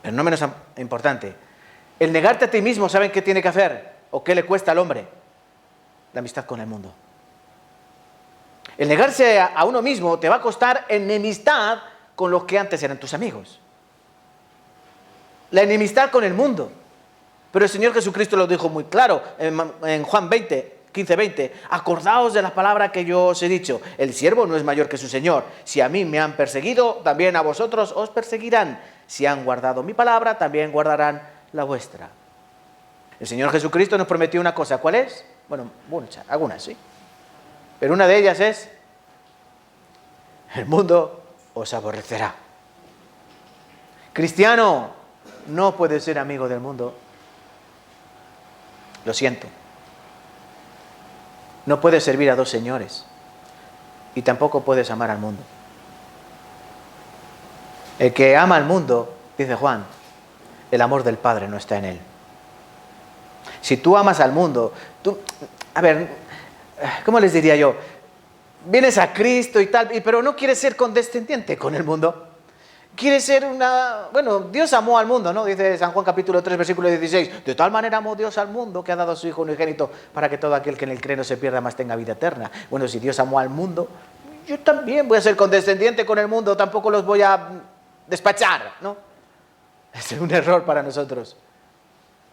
pero no menos importante, el negarte a ti mismo, ¿saben qué tiene que hacer? ¿O qué le cuesta al hombre? La amistad con el mundo. El negarse a uno mismo te va a costar enemistad con los que antes eran tus amigos. La enemistad con el mundo. Pero el Señor Jesucristo lo dijo muy claro en Juan 15:20. Acordaos de la palabra que yo os he dicho. El siervo no es mayor que su Señor. Si a mí me han perseguido, también a vosotros os perseguirán. Si han guardado mi palabra, también guardarán la vuestra. El Señor Jesucristo nos prometió una cosa. ¿Cuál es? Bueno, muchas, algunas, sí. Pero una de ellas es: el mundo os aborrecerá. Cristiano, no puedes ser amigo del mundo. Lo siento. No puedes servir a dos señores. Y tampoco puedes amar al mundo. El que ama al mundo, dice Juan, el amor del Padre no está en él. Si tú amas al mundo, ¿cómo les diría yo? Vienes a Cristo y tal, pero no quieres ser condescendiente con el mundo. Quieres ser Dios amó al mundo, ¿no? Dice San Juan capítulo 3, versículo 16. De tal manera amó Dios al mundo que ha dado a su Hijo unigénito para que todo aquel que en él cree no se pierda, mas tenga vida eterna. Bueno, si Dios amó al mundo, yo también voy a ser condescendiente con el mundo, tampoco los voy a despachar, ¿no? Es un error para nosotros.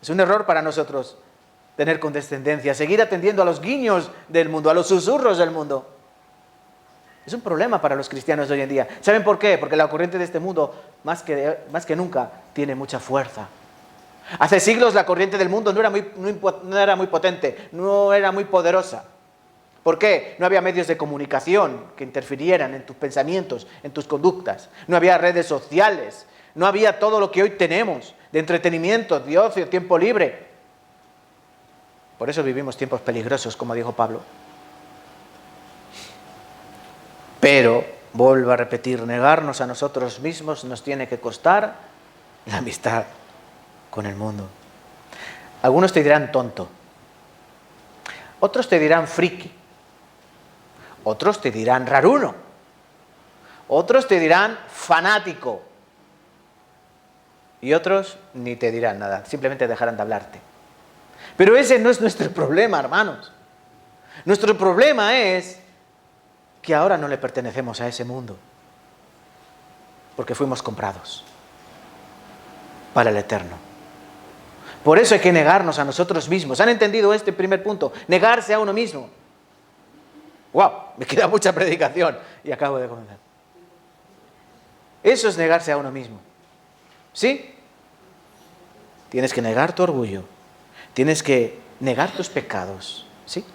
Es un error para nosotros tener condescendencia, seguir atendiendo a los guiños del mundo, a los susurros del mundo. Es un problema para los cristianos de hoy en día. ¿Saben por qué? Porque la corriente de este mundo, más que nunca, tiene mucha fuerza. Hace siglos la corriente del mundo no era muy potente, no era muy poderosa. ¿Por qué? No había medios de comunicación que interfirieran en tus pensamientos, en tus conductas. No había redes sociales. No había todo lo que hoy tenemos de entretenimiento, de ocio, tiempo libre. Por eso vivimos tiempos peligrosos, como dijo Pablo. Pero, vuelvo a repetir, negarnos a nosotros mismos nos tiene que costar la amistad con el mundo. Algunos te dirán tonto. Otros te dirán friki. Otros te dirán raruno. Otros te dirán fanático. Y otros ni te dirán nada, simplemente dejarán de hablarte. Pero ese no es nuestro problema, hermanos. Nuestro problema es que ahora no le pertenecemos a ese mundo, porque fuimos comprados para el eterno. Por eso hay que negarnos a nosotros mismos. ¿Han entendido este primer punto? Negarse a uno mismo. ¡Wow! Me queda mucha predicación y acabo de comenzar. Eso es negarse a uno mismo. ¿Sí? Tienes que negar tu orgullo. Tienes que negar tus pecados. ¿Sí?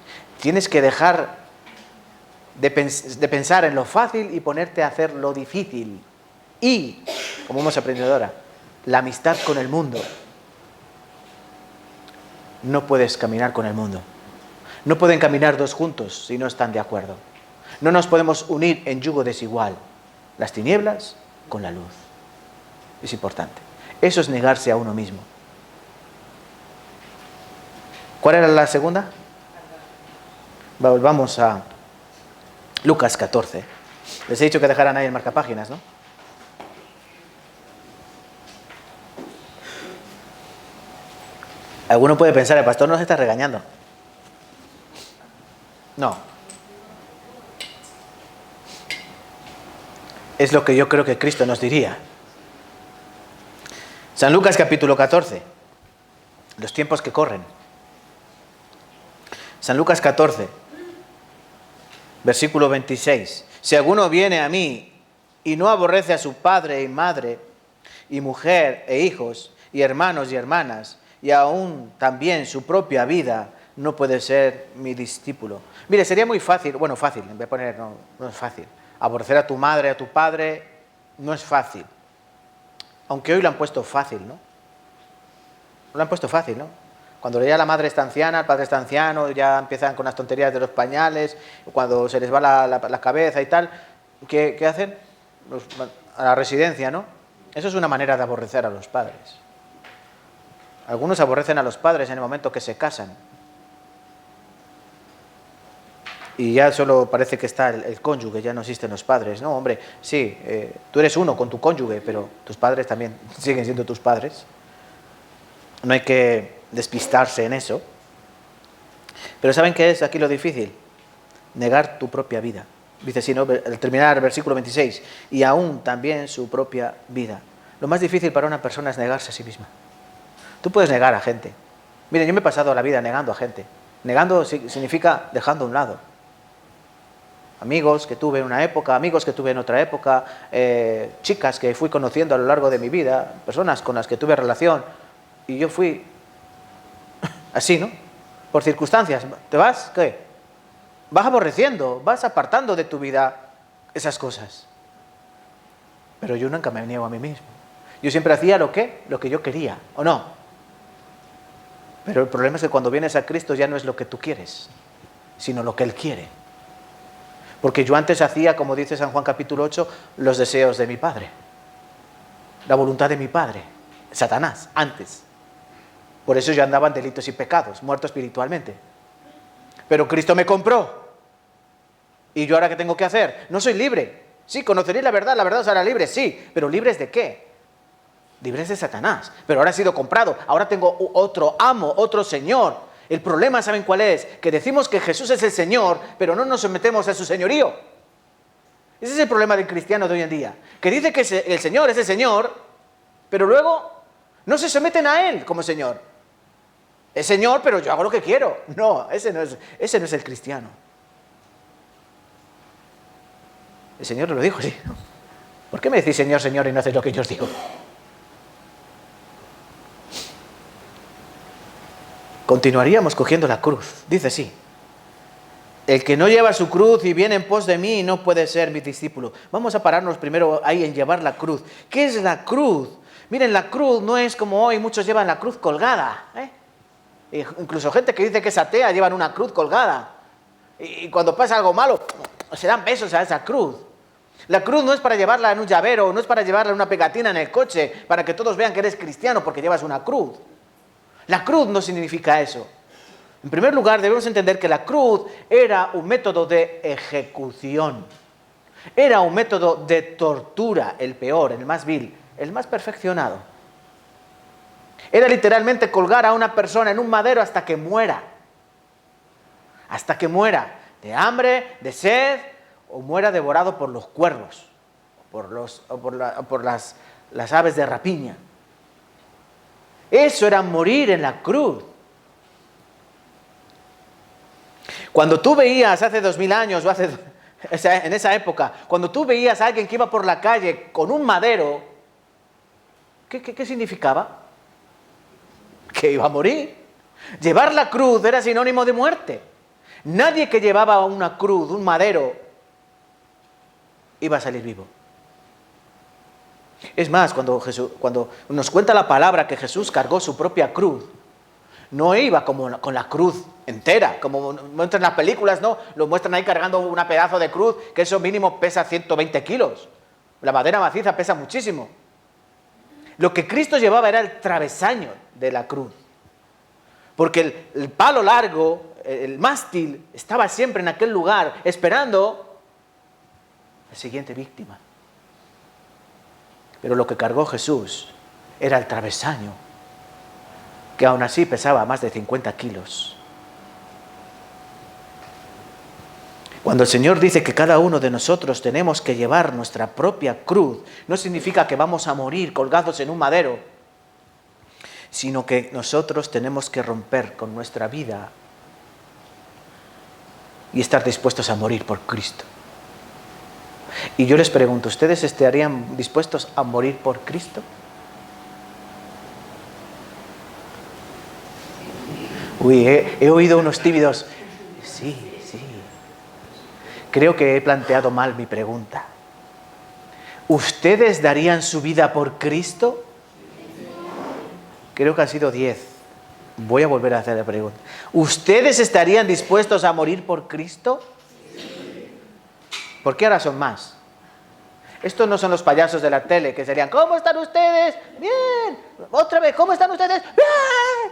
Tienes que dejar de pensar en lo fácil y ponerte a hacer lo difícil. Y, como hemos aprendido ahora, la amistad con el mundo. No puedes caminar con el mundo. No pueden caminar dos juntos si no están de acuerdo. No nos podemos unir en yugo desigual. Las tinieblas con la luz. Es importante. Eso es negarse a uno mismo. ¿Cuál era la segunda? Volvamos a Lucas 14. Les he dicho que dejaran ahí el marcapáginas, ¿no? Alguno puede pensar, el pastor nos está regañando. No. Es lo que yo creo que Cristo nos diría. San Lucas capítulo 14. Los tiempos que corren. San Lucas 14, versículo 26. Si alguno viene a mí y no aborrece a su padre y madre, y mujer e hijos, y hermanos y hermanas, y aún también su propia vida, no puede ser mi discípulo. Mire, sería muy fácil, bueno, fácil, voy a poner, no es fácil. Aborrecer a tu madre, a tu padre, no es fácil. Aunque hoy lo han puesto fácil, ¿no? Lo han puesto fácil, ¿no? Cuando ya la madre está anciana, el padre está anciano, ya empiezan con las tonterías de los pañales, cuando se les va la cabeza y tal, ¿qué hacen? A la residencia, ¿no? Eso es una manera de aborrecer a los padres. Algunos aborrecen a los padres en el momento que se casan. Y ya solo parece que está el cónyuge, ya no existen los padres. No, hombre, sí, tú eres uno con tu cónyuge, pero tus padres también siguen siendo tus padres. No hay que despistarse en eso. Pero ¿saben qué es aquí lo difícil? Negar tu propia vida. Dice así, ¿no? Al terminar el versículo 26, y aún también su propia vida. Lo más difícil para una persona es negarse a sí misma. Tú puedes negar a gente. Miren, yo me he pasado la vida negando a gente. Negando significa dejando a un lado. Amigos que tuve en una época, amigos que tuve en otra época, chicas que fui conociendo a lo largo de mi vida, personas con las que tuve relación, y yo fui así, ¿no? Por circunstancias. ¿Te vas? ¿Qué? Vas aborreciendo, vas apartando de tu vida esas cosas. Pero yo nunca me niego a mí mismo. Yo siempre hacía lo que yo quería, ¿o no? Pero el problema es que cuando vienes a Cristo ya no es lo que tú quieres, sino lo que Él quiere. Porque yo antes hacía, como dice San Juan capítulo 8, los deseos de mi padre. La voluntad de mi padre, Satanás, antes. Por eso yo andaba en delitos y pecados, muerto espiritualmente. Pero Cristo me compró. ¿Y yo ahora qué tengo que hacer? No soy libre. Sí, conoceré la verdad os hará libre, sí. ¿Pero libres de qué? Libres de Satanás. Pero ahora he sido comprado. Ahora tengo otro amo, otro Señor. El problema, ¿saben cuál es? Que decimos que Jesús es el Señor, pero no nos sometemos a su señorío. Ese es el problema del cristiano de hoy en día. Que dice que el Señor es el Señor, pero luego no se someten a Él como Señor. Es Señor, pero yo hago lo que quiero. No, ese no es el cristiano. El Señor lo dijo así. ¿Por qué me decís Señor, Señor y no hacéis lo que yo os digo? Continuaríamos cogiendo la cruz. Dice sí. El que no lleva su cruz y viene en pos de mí no puede ser mi discípulo. Vamos a pararnos primero ahí en llevar la cruz. ¿Qué es la cruz? Miren, la cruz no es como hoy muchos llevan la cruz colgada. Incluso gente que dice que es atea llevan una cruz colgada. Y cuando pasa algo malo, se dan besos a esa cruz. La cruz no es para llevarla en un llavero, no es para llevarla en una pegatina en el coche, para que todos vean que eres cristiano porque llevas una cruz. La cruz no significa eso. En primer lugar, debemos entender que la cruz era un método de ejecución. Era un método de tortura, el peor, el más vil, el más perfeccionado. Era literalmente colgar a una persona en un madero hasta que muera. Hasta que muera de hambre, de sed, o muera devorado por los cuervos, por las aves de rapiña. Eso era morir en la cruz. Cuando tú veías hace 2000 años, en esa época, cuando tú veías a alguien que iba por la calle con un madero, ¿qué significaba? Que iba a morir. Llevar la cruz era sinónimo de muerte. Nadie que llevaba una cruz, un madero, iba a salir vivo. Es más, cuando nos cuenta la palabra que Jesús cargó su propia cruz, no iba como con la cruz entera, como muestran las películas, ¿no? Lo muestran ahí cargando un pedazo de cruz, que eso mínimo pesa 120 kilos. La madera maciza pesa muchísimo. Lo que Cristo llevaba era el travesaño de la cruz. Porque el palo largo, el mástil, estaba siempre en aquel lugar, esperando la siguiente víctima. Pero lo que cargó Jesús era el travesaño, que aún así pesaba más de 50 kilos. Cuando el Señor dice que cada uno de nosotros tenemos que llevar nuestra propia cruz, no significa que vamos a morir colgados en un madero, sino que nosotros tenemos que romper con nuestra vida y estar dispuestos a morir por Cristo. Y yo les pregunto, ¿ustedes estarían dispuestos a morir por Cristo? Uy, he oído unos tímidos. Sí. Creo que he planteado mal mi pregunta. ¿Ustedes darían su vida por Cristo? Creo que han sido 10. Voy a volver a hacer la pregunta. ¿Ustedes estarían dispuestos a morir por Cristo? ¿Por qué ahora son más? Estos no son los payasos de la tele que serían, ¿cómo están ustedes? Bien. Otra vez, ¿cómo están ustedes? Bien.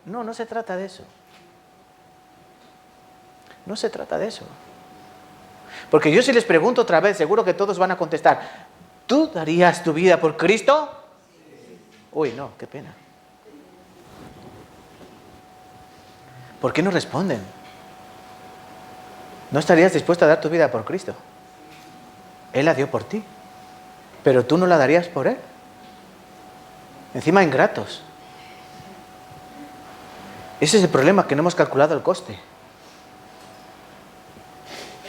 No se trata de eso. No se trata de eso. Porque yo si les pregunto otra vez, seguro que todos van a contestar, ¿tú darías tu vida por Cristo? Uy, no, qué pena. ¿Por qué no responden? ¿No estarías dispuesto a dar tu vida por Cristo? Él la dio por ti, pero tú no la darías por Él. Encima ingratos. Ese es el problema, que no hemos calculado el coste.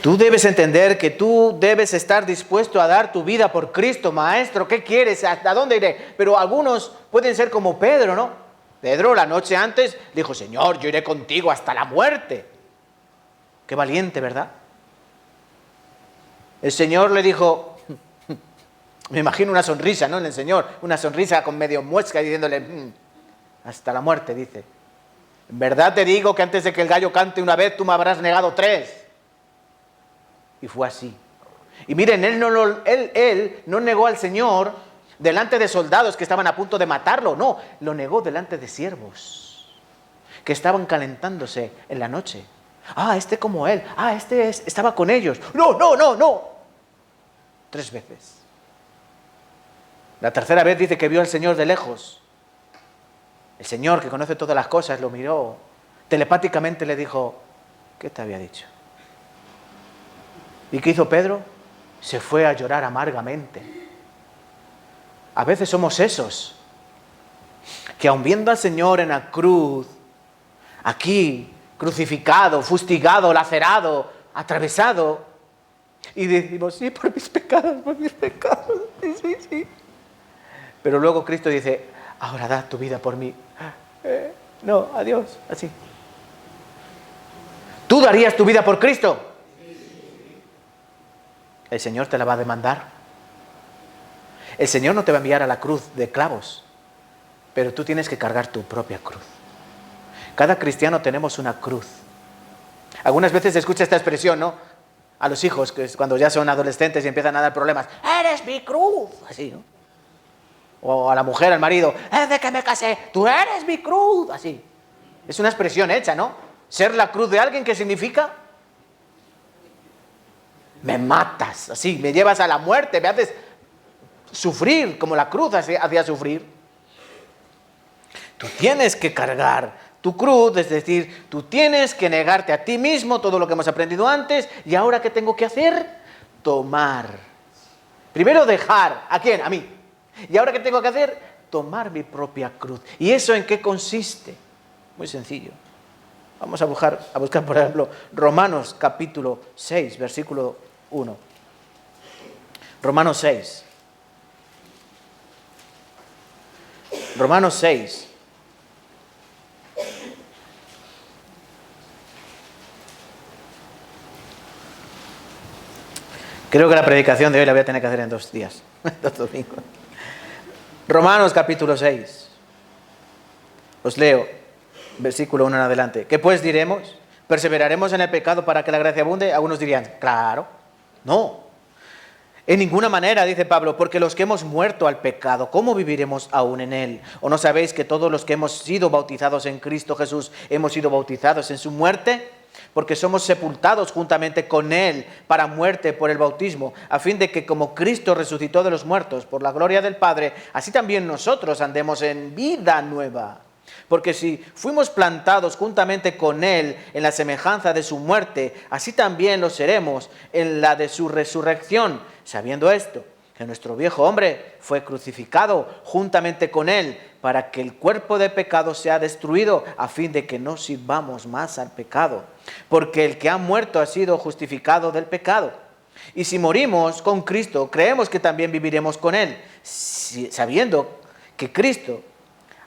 Tú debes entender que tú debes estar dispuesto a dar tu vida por Cristo. Maestro, ¿qué quieres? ¿Hasta dónde iré? Pero algunos pueden ser como Pedro, ¿no? Pedro la noche antes dijo, Señor, yo iré contigo hasta la muerte. Qué valiente, ¿verdad? El Señor le dijo, me imagino una sonrisa, ¿no? En el Señor, una sonrisa con medio muesca diciéndole, hasta la muerte, dice. En verdad te digo que antes de que el gallo cante una vez, tú me habrás negado 3. Y fue así. Y miren, él no negó al Señor delante de soldados que estaban a punto de matarlo. No, lo negó delante de siervos que estaban calentándose en la noche. Este como él. Estaba con ellos. No. 3 veces. La tercera vez dice que vio al Señor de lejos. El Señor, que conoce todas las cosas, lo miró. Telepáticamente le dijo, ¿qué te había dicho? ¿Y qué hizo Pedro? Se fue a llorar amargamente. A veces somos esos, que aun viendo al Señor en la cruz, aquí, crucificado, fustigado, lacerado, atravesado, y decimos, sí, por mis pecados, sí. Pero luego Cristo dice, ahora da tu vida por mí. No, adiós, así. ¿Tú darías tu vida por Cristo? El Señor te la va a demandar. El Señor no te va a enviar a la cruz de clavos, pero tú tienes que cargar tu propia cruz. Cada cristiano tenemos una cruz. Algunas veces se escucha esta expresión, ¿no? A los hijos, que es cuando ya son adolescentes y empiezan a dar problemas. ¡Eres mi cruz! Así, ¿no? O a la mujer, al marido. ¡Desde que me casé! ¡Tú eres mi cruz! Así. Es una expresión hecha, ¿no? Ser la cruz de alguien, ¿qué significa? Me matas, así, me llevas a la muerte, me haces sufrir como la cruz hacía sufrir. Tú tienes que cargar tu cruz, es decir, tú tienes que negarte a ti mismo, todo lo que hemos aprendido antes, y ahora ¿qué tengo que hacer? Tomar. Primero dejar, ¿a quién? A mí. ¿Y ahora qué tengo que hacer? Tomar mi propia cruz. ¿Y eso en qué consiste? Muy sencillo. Vamos a buscar, por ejemplo, Romanos capítulo 6, versículo 1. Romanos 6. Romanos 6. Creo que la predicación de hoy la voy a tener que hacer en 2 días, 2 domingos. Romanos capítulo 6. Os leo, versículo 1 en adelante. ¿Qué pues diremos? ¿Perseveraremos en el pecado para que la gracia abunde? Algunos dirían, claro. No. En ninguna manera, dice Pablo, porque los que hemos muerto al pecado, ¿cómo viviremos aún en él? ¿O no sabéis que todos los que hemos sido bautizados en Cristo Jesús hemos sido bautizados en su muerte? Porque somos sepultados juntamente con él para muerte por el bautismo, a fin de que como Cristo resucitó de los muertos por la gloria del Padre, así también nosotros andemos en vida nueva. Porque si fuimos plantados juntamente con él en la semejanza de su muerte, así también lo seremos en la de su resurrección, sabiendo esto, que nuestro viejo hombre fue crucificado juntamente con él, para que el cuerpo de pecado sea destruido, a fin de que no sirvamos más al pecado. Porque el que ha muerto ha sido justificado del pecado. Y si morimos con Cristo, creemos que también viviremos con él, sabiendo que Cristo,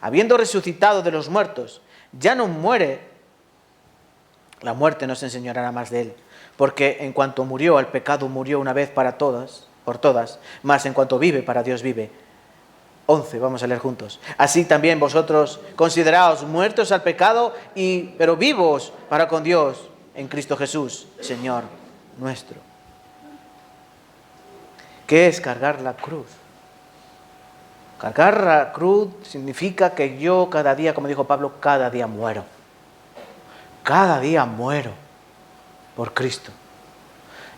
habiendo resucitado de los muertos, ya no muere, la muerte no se enseñoreará más de él. Porque en cuanto murió, el pecado murió una vez para todas, por todas, mas en cuanto vive, para Dios vive. 11, vamos a leer juntos. Así también vosotros consideraos muertos al pecado, pero vivos para con Dios en Cristo Jesús, Señor nuestro. ¿Qué es cargar la cruz? Cargar la cruz significa que yo cada día, como dijo Pablo, cada día muero. Cada día muero por Cristo.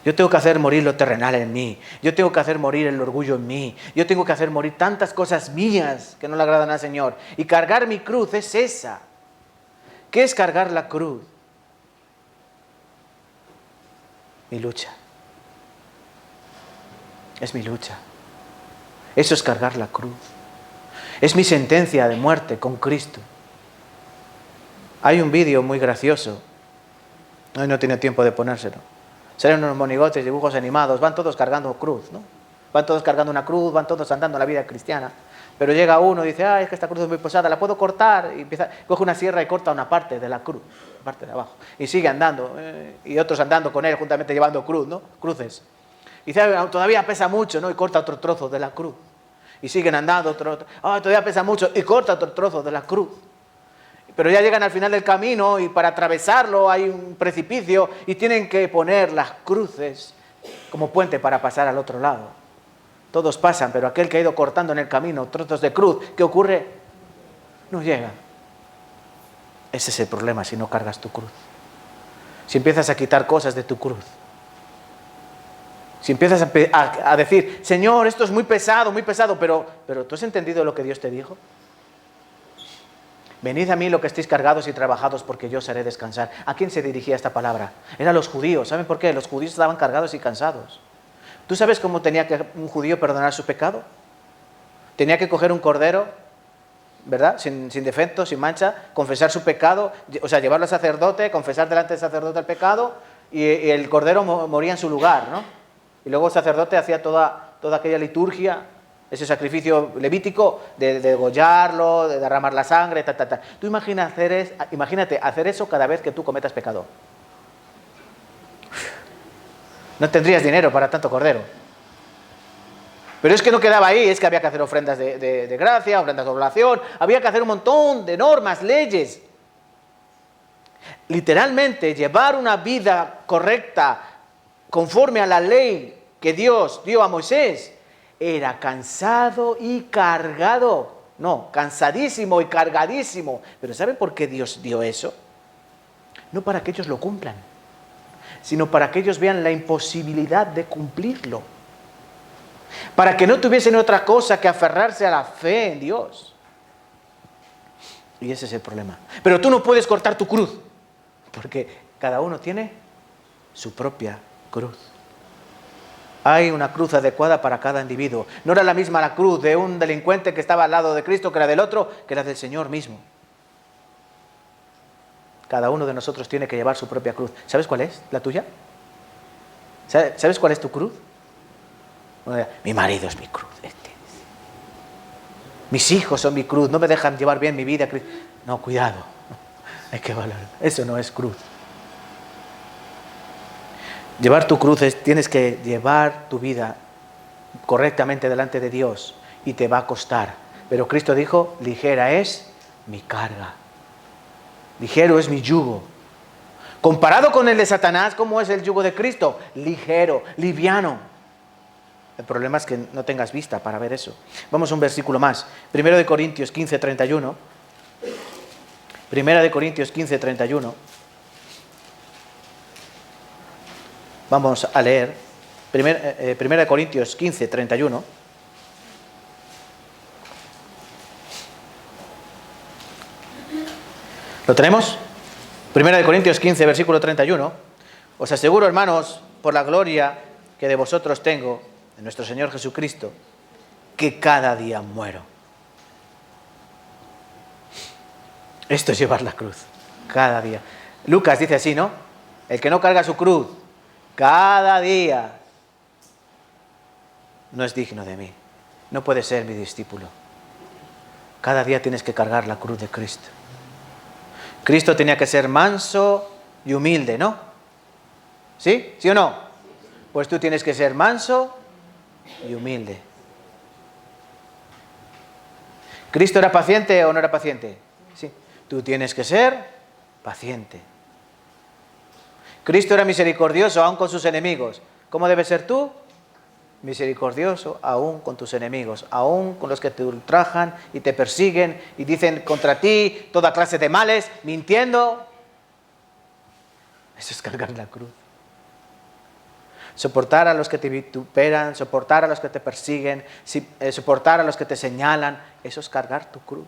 Yo tengo que hacer morir lo terrenal en mí. Yo tengo que hacer morir el orgullo en mí. Yo tengo que hacer morir tantas cosas mías que no le agradan al Señor. Y cargar mi cruz es esa. ¿Qué es cargar la cruz? Mi lucha. Es mi lucha. Eso es cargar la cruz. Es mi sentencia de muerte con Cristo. Hay un vídeo muy gracioso. Hoy no tiene tiempo de ponérselo. Salen unos monigotes, dibujos animados, van todos cargando cruz, ¿no? Van todos cargando una cruz, van todos andando la vida cristiana. Pero llega uno y dice, es que esta cruz es muy pesada, ¿la puedo cortar? Y coge una sierra y corta una parte de la cruz, la parte de abajo. Y sigue andando, y otros andando con él, juntamente llevando cruz, ¿no? Cruces. Y dice, todavía pesa mucho, ¿no? Y corta otro trozo de la cruz. Y siguen andando, todavía pesa mucho, y corta otro trozo de la cruz. Pero ya llegan al final del camino y para atravesarlo hay un precipicio y tienen que poner las cruces como puente para pasar al otro lado. Todos pasan, pero aquel que ha ido cortando en el camino trozos de cruz, ¿qué ocurre? No llega. Ese es el problema si no cargas tu cruz. Si empiezas a quitar cosas de tu cruz. Si empiezas a decir, Señor, esto es muy pesado, pero ¿tú has entendido lo que Dios te dijo? Venid a mí lo que estéis cargados y trabajados, porque yo os haré descansar. ¿A quién se dirigía esta palabra? Eran los judíos. ¿Saben por qué? Los judíos estaban cargados y cansados. ¿Tú sabes cómo tenía que un judío perdonar su pecado? Tenía que coger un cordero, ¿verdad? Sin defecto, sin mancha, confesar su pecado, o sea, llevarlo al sacerdote, confesar delante del sacerdote el pecado, y el cordero moría en su lugar, ¿no? Y luego el sacerdote hacía toda aquella liturgia ese sacrificio levítico de degollarlo, de derramar la sangre, Tú imagínate hacer eso cada vez que tú cometas pecado. No tendrías dinero para tanto cordero. Pero es que no quedaba ahí, es que había que hacer ofrendas de gracia, ofrendas de oblación, había que hacer un montón de normas, leyes. Literalmente, llevar una vida correcta, conforme a la ley que Dios dio a Moisés, era cansado y cargado. No, cansadísimo y cargadísimo. Pero ¿saben por qué Dios dio eso? No para que ellos lo cumplan, sino para que ellos vean la imposibilidad de cumplirlo. Para que no tuviesen otra cosa que aferrarse a la fe en Dios. Y ese es el problema. Pero tú no puedes cortar tu cruz, porque cada uno tiene su propia cruz. Hay una cruz adecuada para cada individuo. No era la misma la cruz de un delincuente que estaba al lado de Cristo que la del otro, que la del Señor mismo. Cada uno de nosotros tiene que llevar su propia cruz. ¿Sabes cuál es la tuya? ¿Sabes cuál es tu cruz? Mi marido es mi cruz. Mis hijos son mi cruz. No me dejan llevar bien mi vida. No, cuidado. Hay que valorar. Eso no es cruz. Llevar tu cruz tienes que llevar tu vida correctamente delante de Dios y te va a costar. Pero Cristo dijo, ligera es mi carga. Ligero es mi yugo. Comparado con el de Satanás, ¿cómo es el yugo de Cristo? Ligero, liviano. El problema es que no tengas vista para ver eso. Vamos a un versículo más. 1 Corintios 15, 31. 1 Corintios 15, 31. Vamos a leer 1 Corintios 15, 31. ¿Lo tenemos? 1 Corintios 15, versículo 31. Os aseguro, hermanos, por la gloria que de vosotros tengo, de nuestro Señor Jesucristo, que cada día muero. Esto es llevar la cruz, cada día. Lucas dice así, ¿no? El que no carga su cruz cada día no es digno de mí. No puede ser mi discípulo. Cada día tienes que cargar la cruz de Cristo. Cristo tenía que ser manso y humilde, ¿no? ¿Sí? ¿Sí o no? Pues tú tienes que ser manso y humilde. ¿Cristo era paciente o no era paciente? Sí. Tú tienes que ser paciente. Cristo era misericordioso aún con sus enemigos. ¿Cómo debes ser tú? Misericordioso aún con tus enemigos, aún con los que te ultrajan y te persiguen y dicen contra ti toda clase de males, mintiendo. Eso es cargar la cruz. Soportar a los que te vituperan, soportar a los que te persiguen, soportar a los que te señalan, eso es cargar tu cruz.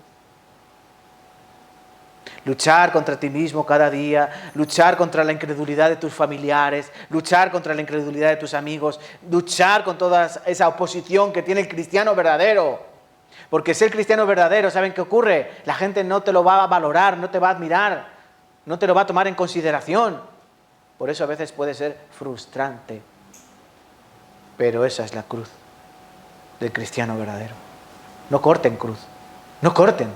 Luchar contra ti mismo cada día, luchar contra la incredulidad de tus familiares, luchar contra la incredulidad de tus amigos, luchar con toda esa oposición que tiene el cristiano verdadero. Porque ser cristiano verdadero, ¿saben qué ocurre? La gente no te lo va a valorar, no te va a admirar, no te lo va a tomar en consideración. Por eso a veces puede ser frustrante. Pero esa es la cruz del cristiano verdadero. No corten cruz, no corten.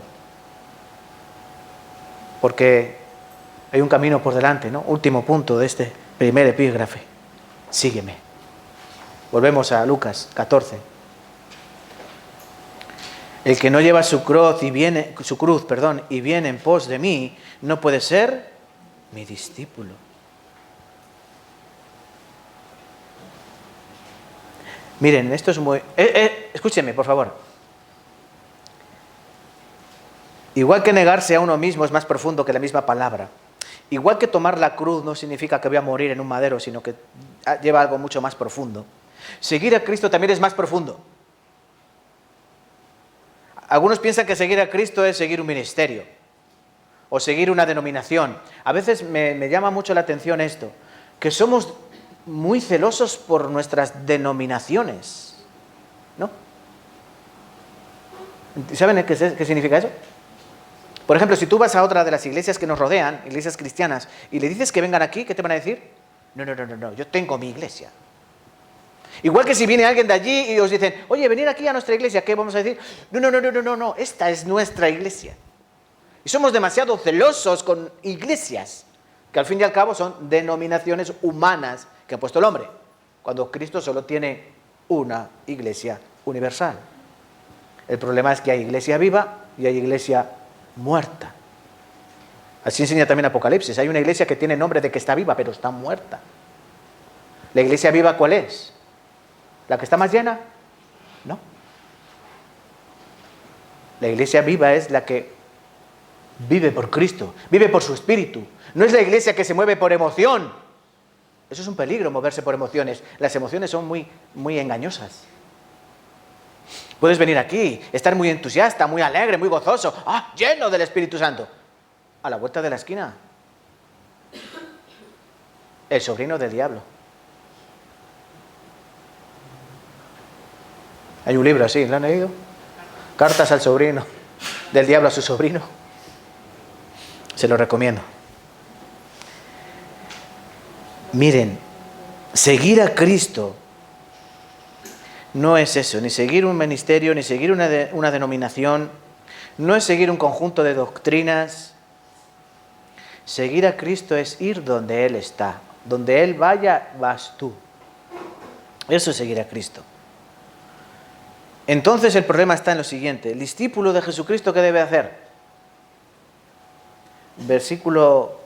Porque hay un camino por delante, ¿no? Último punto de este primer epígrafe. Sígueme. Volvemos a Lucas 14. El que no lleva su cruz y viene en pos de mí, no puede ser mi discípulo. Miren, esto es muy... escúchenme, por favor. Igual que negarse a uno mismo es más profundo que la misma palabra. Igual que tomar la cruz no significa que voy a morir en un madero, sino que lleva algo mucho más profundo. Seguir a Cristo también es más profundo. Algunos piensan que seguir a Cristo es seguir un ministerio o seguir una denominación. A veces me llama mucho la atención esto, que somos muy celosos por nuestras denominaciones, ¿no? ¿Saben qué significa eso? Por ejemplo, si tú vas a otra de las iglesias que nos rodean, iglesias cristianas, y le dices que vengan aquí, ¿qué te van a decir? No, yo tengo mi iglesia. Igual que si viene alguien de allí y os dicen, oye, venid aquí a nuestra iglesia, ¿qué vamos a decir? No, esta es nuestra iglesia. Y somos demasiado celosos con iglesias, que al fin y al cabo son denominaciones humanas que ha puesto el hombre, cuando Cristo solo tiene una iglesia universal. El problema es que hay iglesia viva y hay iglesia muerta. Así enseña también Apocalipsis. Hay una iglesia que tiene nombre de que está viva, pero está muerta. ¿La iglesia viva cuál es? ¿La que está más llena? No. La iglesia viva es la que vive por Cristo, vive por su Espíritu. No es la iglesia que se mueve por emoción. Eso es un peligro, moverse por emociones. Las emociones son muy engañosas. Puedes venir aquí, estar muy entusiasta, muy alegre, muy gozoso, lleno del Espíritu Santo. A la vuelta de la esquina, el sobrino del diablo. Hay un libro así, ¿lo han leído? Cartas al sobrino, del diablo a su sobrino. Se lo recomiendo. Miren, seguir a Cristo no es eso, ni seguir un ministerio, ni seguir una denominación, no es seguir un conjunto de doctrinas. Seguir a Cristo es ir donde Él está. Donde Él vaya, vas tú. Eso es seguir a Cristo. Entonces el problema está en lo siguiente. El discípulo de Jesucristo, ¿qué debe hacer? Versículo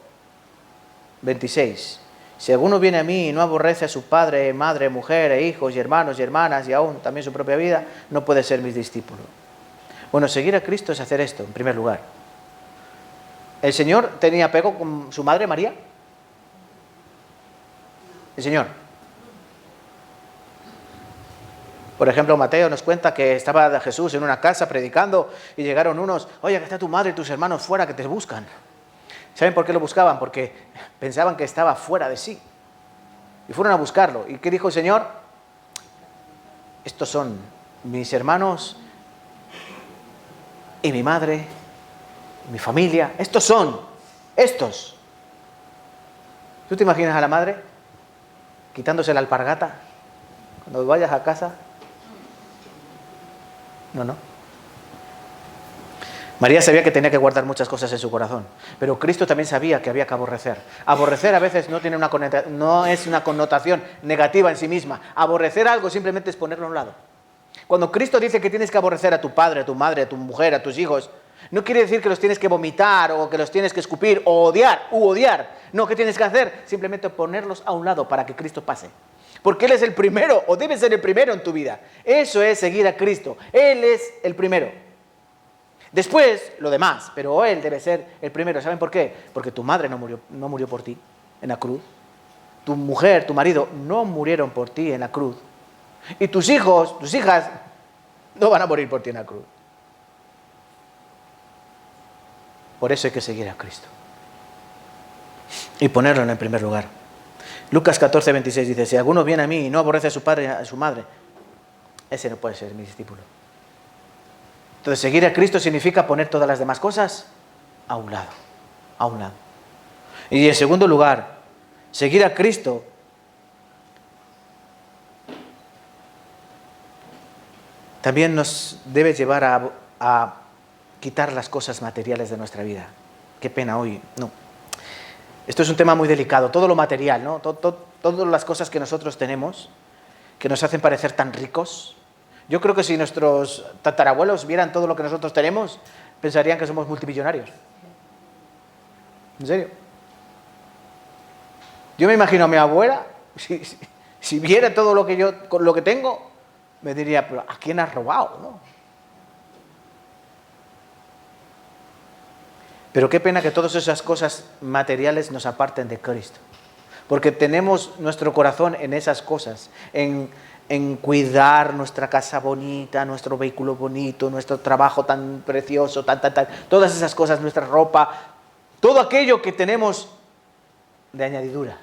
26. Si alguno viene a mí y no aborrece a su padre, madre, mujer, hijos y hermanos y hermanas y aún también su propia vida, no puede ser mi discípulo. Bueno, seguir a Cristo es hacer esto, en primer lugar. ¿El Señor tenía apego con su madre María? El Señor. Por ejemplo, Mateo nos cuenta que estaba Jesús en una casa predicando y llegaron unos, oye, que está tu madre y tus hermanos fuera que te buscan. ¿Saben por qué lo buscaban? Porque pensaban que estaba fuera de sí. Y fueron a buscarlo. ¿Y qué dijo el Señor? Estos son mis hermanos y mi madre, mi familia. Estos son, estos. ¿Tú te imaginas a la madre quitándose la alpargata cuando vayas a casa? No. María sabía que tenía que guardar muchas cosas en su corazón, pero Cristo también sabía que había que aborrecer. Aborrecer a veces no es una connotación negativa en sí misma. Aborrecer algo simplemente es ponerlo a un lado. Cuando Cristo dice que tienes que aborrecer a tu padre, a tu madre, a tu mujer, a tus hijos, no quiere decir que los tienes que vomitar o que los tienes que escupir o odiar. No, ¿qué tienes que hacer? Simplemente ponerlos a un lado para que Cristo pase. Porque Él es el primero o debe ser el primero en tu vida. Eso es seguir a Cristo. Él es el primero. Después, lo demás, pero Él debe ser el primero. ¿Saben por qué? Porque tu madre no murió por ti en la cruz. Tu mujer, tu marido no murieron por ti en la cruz. Y tus hijos, tus hijas no van a morir por ti en la cruz. Por eso hay que seguir a Cristo. Y ponerlo en el primer lugar. Lucas 14, 26 dice, si alguno viene a mí y no aborrece a su padre y a su madre, ese no puede ser mi discípulo. Entonces, seguir a Cristo significa poner todas las demás cosas a un lado. Y en segundo lugar, seguir a Cristo también nos debe llevar a quitar las cosas materiales de nuestra vida. Qué pena hoy, no. Esto es un tema muy delicado, todo lo material, ¿no? Todas las cosas que nosotros tenemos, que nos hacen parecer tan ricos. Yo creo que si nuestros tatarabuelos vieran todo lo que nosotros tenemos, pensarían que somos multimillonarios. ¿En serio? Yo me imagino a mi abuela, si viera todo lo que tengo, me diría, pero ¿a quién has robado? ¿No? Pero qué pena que todas esas cosas materiales nos aparten de Cristo. Porque tenemos nuestro corazón en esas cosas, en cuidar nuestra casa bonita, nuestro vehículo bonito, nuestro trabajo tan precioso, todas esas cosas, nuestra ropa, todo aquello que tenemos de añadidura.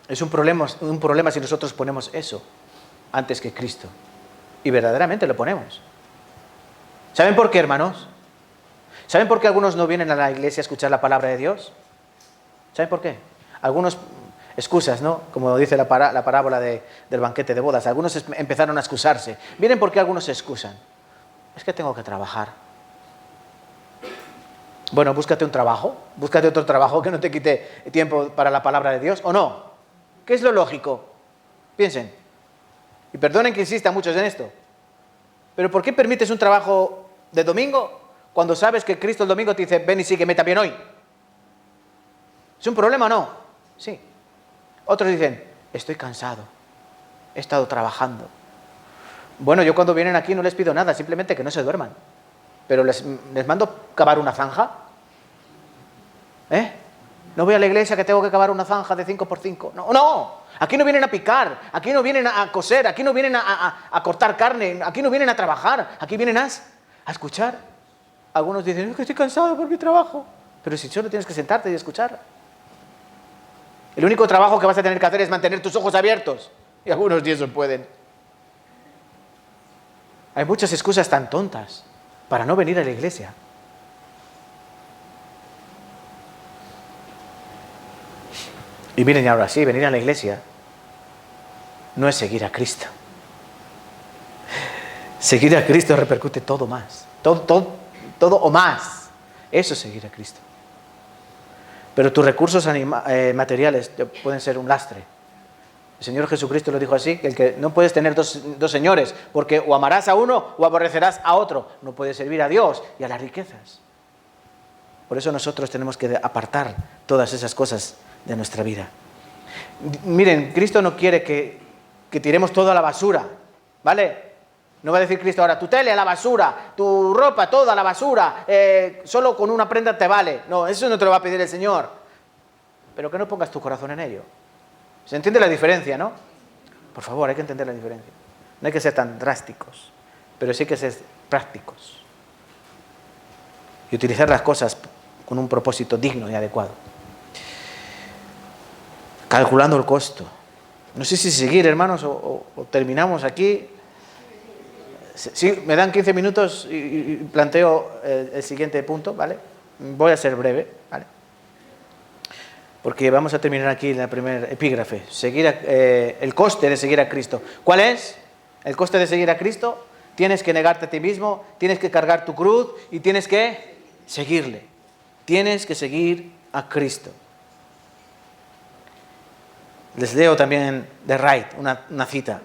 Es un problema si nosotros ponemos eso antes que Cristo. Y verdaderamente lo ponemos. ¿Saben por qué, hermanos? ¿Saben por qué algunos no vienen a la iglesia a escuchar la palabra de Dios? ¿Saben por qué? Algunos Excusas, ¿no? Como dice la parábola del banquete de bodas. Algunos empezaron a excusarse. Miren por qué algunos se excusan. Es que tengo que trabajar. Bueno, búscate un trabajo. Búscate otro trabajo que no te quite tiempo para la palabra de Dios. ¿O no? ¿Qué es lo lógico? Piensen. Y perdonen que insista muchos en esto. Pero ¿por qué permites un trabajo de domingo cuando sabes que Cristo el domingo te dice, ven y sígueme también hoy? ¿Es un problema o no? Sí. Otros dicen, estoy cansado, he estado trabajando. Bueno, yo cuando vienen aquí no les pido nada, simplemente que no se duerman. Pero les mando cavar una zanja. No voy a la iglesia que tengo que cavar una zanja de 5x5. No, no. Aquí no vienen a picar, aquí no vienen a coser, aquí no vienen a cortar carne, aquí no vienen a trabajar, aquí vienen a escuchar. Algunos dicen, es que estoy cansado por mi trabajo. Pero si solo tienes que sentarte y escuchar. El único trabajo que vas a tener que hacer es mantener tus ojos abiertos. Y algunos de esos pueden. Hay muchas excusas tan tontas para no venir a la iglesia. Y miren, ahora sí, venir a la iglesia no es seguir a Cristo. Seguir a Cristo repercute todo más. Todo o más. Eso es seguir a Cristo. Pero tus recursos materiales pueden ser un lastre. El Señor Jesucristo lo dijo así, que no puedes tener dos señores, porque o amarás a uno o aborrecerás a otro. No puedes servir a Dios y a las riquezas. Por eso nosotros tenemos que apartar todas esas cosas de nuestra vida. Miren, Cristo no quiere que tiremos todo a la basura, ¿vale? No va a decir Cristo ahora, tu tele a la basura, tu ropa toda a la basura, solo con una prenda te vale. No, eso no te lo va a pedir el Señor. Pero que no pongas tu corazón en ello. ¿Se entiende la diferencia, no? Por favor, hay que entender la diferencia. No hay que ser tan drásticos, pero sí que ser prácticos. Y utilizar las cosas con un propósito digno y adecuado. Calculando el costo. No sé si seguir, hermanos, o terminamos aquí. Sí, me dan 15 minutos y planteo el siguiente punto, ¿vale? Voy a ser breve, ¿vale? Porque vamos a terminar aquí en la primer epígrafe. El coste de seguir a Cristo. ¿Cuál es? El coste de seguir a Cristo. Tienes que negarte a ti mismo, tienes que cargar tu cruz y tienes que seguirle. Tienes que seguir a Cristo. Les leo también de Wright una cita.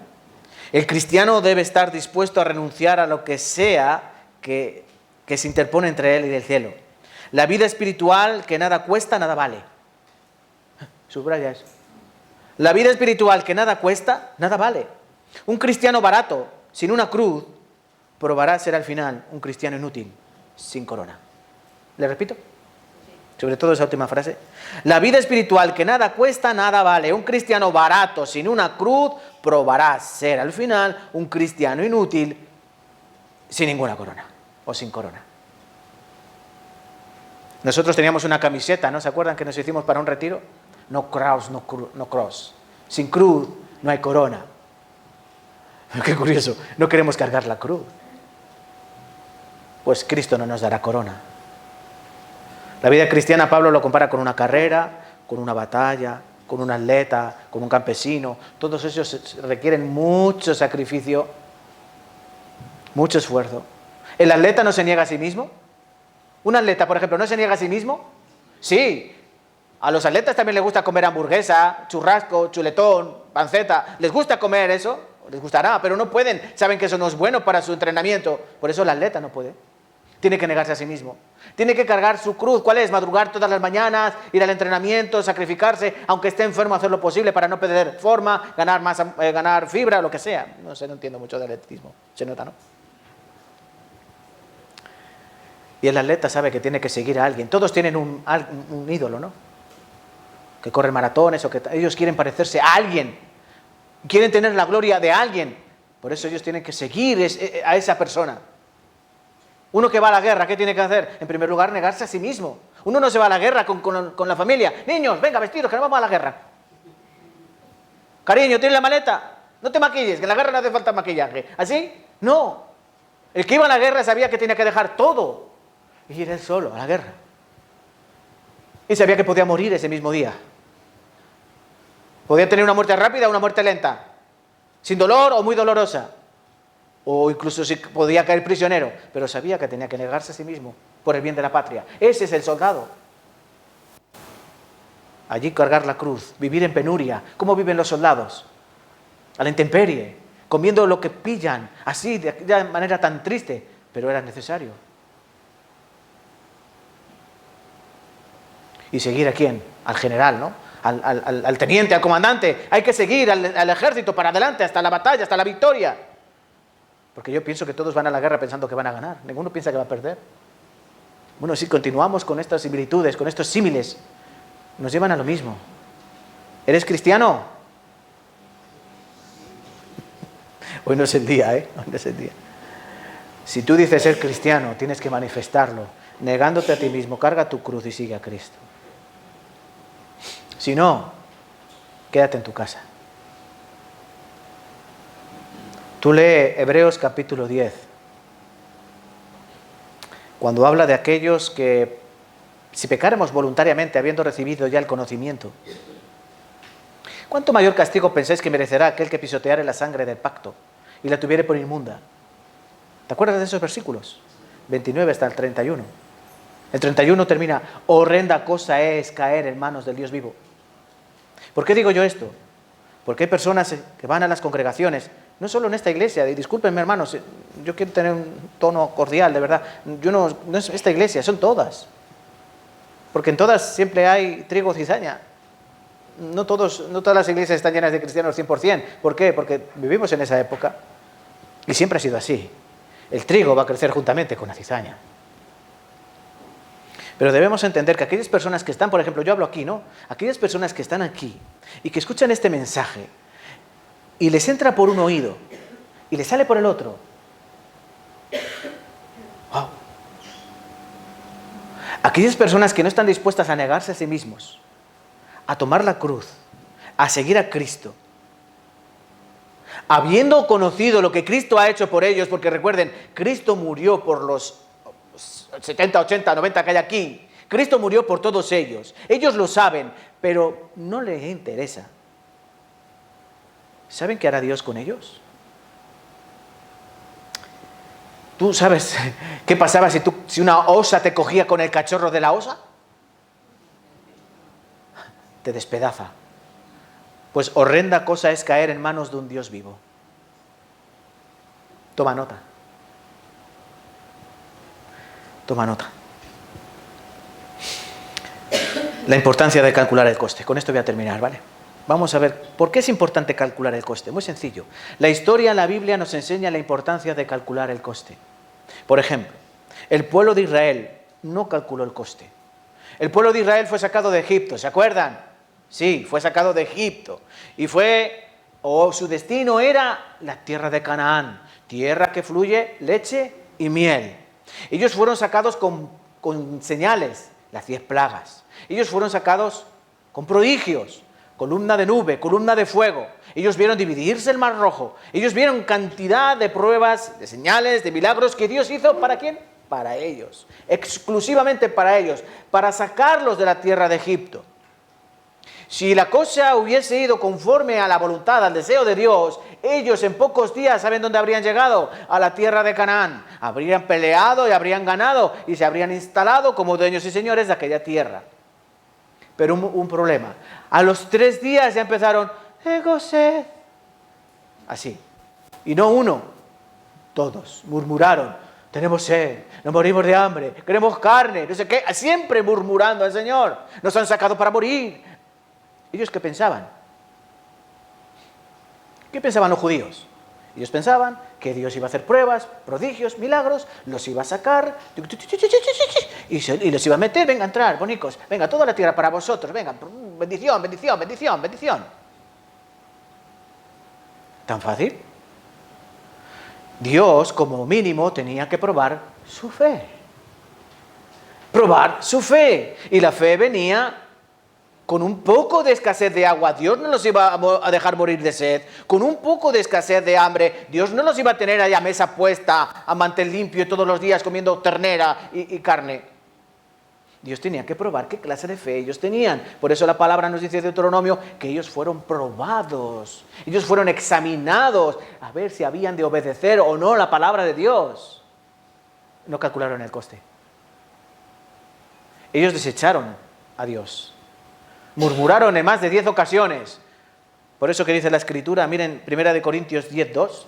El cristiano debe estar dispuesto a renunciar a lo que sea que se interpone entre él y el cielo. La vida espiritual que nada cuesta, nada vale. Subraya eso. La vida espiritual que nada cuesta, nada vale. Un cristiano barato, sin una cruz, probará ser al final un cristiano inútil, sin corona. ¿Le repito? Sobre todo esa última frase. La vida espiritual que nada cuesta, nada vale. Un cristiano barato, sin una cruz, probará ser al final un cristiano inútil, sin ninguna corona o sin corona. Nosotros teníamos una camiseta, ¿no se acuerdan que nos hicimos para un retiro? No cross, no cross. Sin cruz no hay corona. Qué curioso, no queremos cargar la cruz. Pues Cristo no nos dará corona. La vida cristiana, Pablo lo compara con una carrera, con una batalla, con un atleta, con un campesino. Todos esos requieren mucho sacrificio, mucho esfuerzo. ¿El atleta no se niega a sí mismo? ¿Un atleta, por ejemplo, no se niega a sí mismo? Sí. A los atletas también les gusta comer hamburguesa, churrasco, chuletón, panceta. ¿Les gusta comer eso? Les gustará, pero no pueden. Saben que eso no es bueno para su entrenamiento. Por eso el atleta no puede. Tiene que negarse a sí mismo. Tiene que cargar su cruz. ¿Cuál es? Madrugar todas las mañanas, ir al entrenamiento, sacrificarse, aunque esté enfermo, hacer lo posible para no perder forma, ganar fibra, lo que sea. No sé, no entiendo mucho de atletismo. Se nota, ¿no? Y el atleta sabe que tiene que seguir a alguien. Todos tienen un ídolo, ¿no? Que corre maratones o que ellos quieren parecerse a alguien. Quieren tener la gloria de alguien. Por eso ellos tienen que seguir a esa persona. Uno que va a la guerra, ¿qué tiene que hacer? En primer lugar, negarse a sí mismo. Uno no se va a la guerra con la familia. Niños, venga, vestidos, que nos vamos a la guerra. Cariño, ¿tienes la maleta? No te maquilles, que en la guerra no hace falta maquillaje. ¿Así? No. El que iba a la guerra sabía que tenía que dejar todo y ir él solo a la guerra. Y sabía que podía morir ese mismo día. Podía tener una muerte rápida o una muerte lenta, sin dolor o muy dolorosa, o incluso si podía caer prisionero, pero sabía que tenía que negarse a sí mismo por el bien de la patria. Ese es el soldado. Allí cargar la cruz, vivir en penuria. ¿Cómo viven los soldados? A la intemperie, comiendo lo que pillan, así, de manera tan triste, pero era necesario. ¿Y seguir a quién? Al general, ¿no? Al teniente, al comandante. Hay que seguir al ejército para adelante, hasta la batalla, hasta la victoria. Porque yo pienso que todos van a la guerra pensando que van a ganar. Ninguno piensa que va a perder. Bueno, si continuamos con estas similitudes, con estos símiles, nos llevan a lo mismo. ¿Eres cristiano? Hoy no es el día, ¿eh? Hoy no es el día. Si tú dices ser cristiano, tienes que manifestarlo. Negándote a ti mismo, carga tu cruz y sigue a Cristo. Si no, quédate en tu casa. Tú lee Hebreos capítulo 10, cuando habla de aquellos que, si pecáramos voluntariamente, habiendo recibido ya el conocimiento, ¿cuánto mayor castigo pensáis que merecerá aquel que pisoteare la sangre del pacto y la tuviere por inmunda? ¿Te acuerdas de esos versículos? 29 hasta el 31. El 31 termina: horrenda cosa es caer en manos del Dios vivo. ¿Por qué digo yo esto? Porque hay personas que van a las congregaciones, no solo en esta iglesia, y discúlpenme hermanos, yo quiero tener un tono cordial, de verdad, no es esta iglesia, son todas. Porque en todas siempre hay trigo o cizaña. No todas las iglesias están llenas de cristianos 100%. ¿Por qué? Porque vivimos en esa época y siempre ha sido así. El trigo va a crecer juntamente con la cizaña. Pero debemos entender que aquellas personas que están, por ejemplo, yo hablo aquí, ¿no? Aquellas personas que están aquí y que escuchan este mensaje y les entra por un oído y les sale por el otro. ¡Wow! Aquellas personas que no están dispuestas a negarse a sí mismos, a tomar la cruz, a seguir a Cristo, habiendo conocido lo que Cristo ha hecho por ellos, porque recuerden, Cristo murió por los 70, 80, 90 que hay aquí. Cristo murió por todos ellos. Ellos lo saben, pero no les interesa. ¿Saben qué hará Dios con ellos? ¿Tú sabes qué pasaba si una osa te cogía con el cachorro de la osa? Te despedaza. Pues horrenda cosa es caer en manos de un Dios vivo. Toma nota. Toma nota. La importancia de calcular el coste. Con esto voy a terminar, ¿vale? Vamos a ver, ¿por qué es importante calcular el coste? Muy sencillo. La historia, la Biblia nos enseña la importancia de calcular el coste. Por ejemplo, el pueblo de Israel no calculó el coste. El pueblo de Israel fue sacado de Egipto, ¿se acuerdan? Sí, fue sacado de Egipto. Y su destino era la tierra de Canaán, tierra que fluye leche y miel. Ellos fueron sacados con señales, las 10 plagas. Ellos fueron sacados con prodigios, columna de nube, columna de fuego. Ellos vieron dividirse el mar rojo. Ellos vieron cantidad de pruebas, de señales, de milagros que Dios hizo. ¿Para quién? Para ellos, exclusivamente para ellos, para sacarlos de la tierra de Egipto. Si la cosa hubiese ido conforme a la voluntad, al deseo de Dios, ellos en pocos días, ¿saben dónde habrían llegado? A la tierra de Canaán. Habrían peleado y habrían ganado y se habrían instalado como dueños y señores de aquella tierra. Pero un problema. A los 3 días ya empezaron, tengo sed. Así. Y no uno, todos murmuraron, tenemos sed, nos morimos de hambre, queremos carne, no sé qué, siempre murmurando al Señor. Nos han sacado para morir. ¿Ellos qué pensaban? ¿Qué pensaban los judíos? Ellos pensaban que Dios iba a hacer pruebas, prodigios, milagros, los iba a sacar y los iba a meter, venga a entrar, bonicos, venga, toda la tierra para vosotros, venga, bendición, bendición, bendición, bendición. ¿Tan fácil? Dios, como mínimo, tenía que probar su fe. Probar su fe. Y la fe venía con un poco de escasez de agua. Dios no los iba a dejar morir de sed. Con un poco de escasez de hambre, Dios no los iba a tener ahí a mesa puesta, a mantel limpio todos los días comiendo ternera y carne. Dios tenía que probar qué clase de fe ellos tenían. Por eso la palabra nos dice de Deuteronomio que ellos fueron probados. Ellos fueron examinados a ver si habían de obedecer o no la palabra de Dios. No calcularon el coste. Ellos desecharon a Dios. Murmuraron en más de 10 ocasiones. Por eso que dice la Escritura, miren, 1 Corintios 10:2.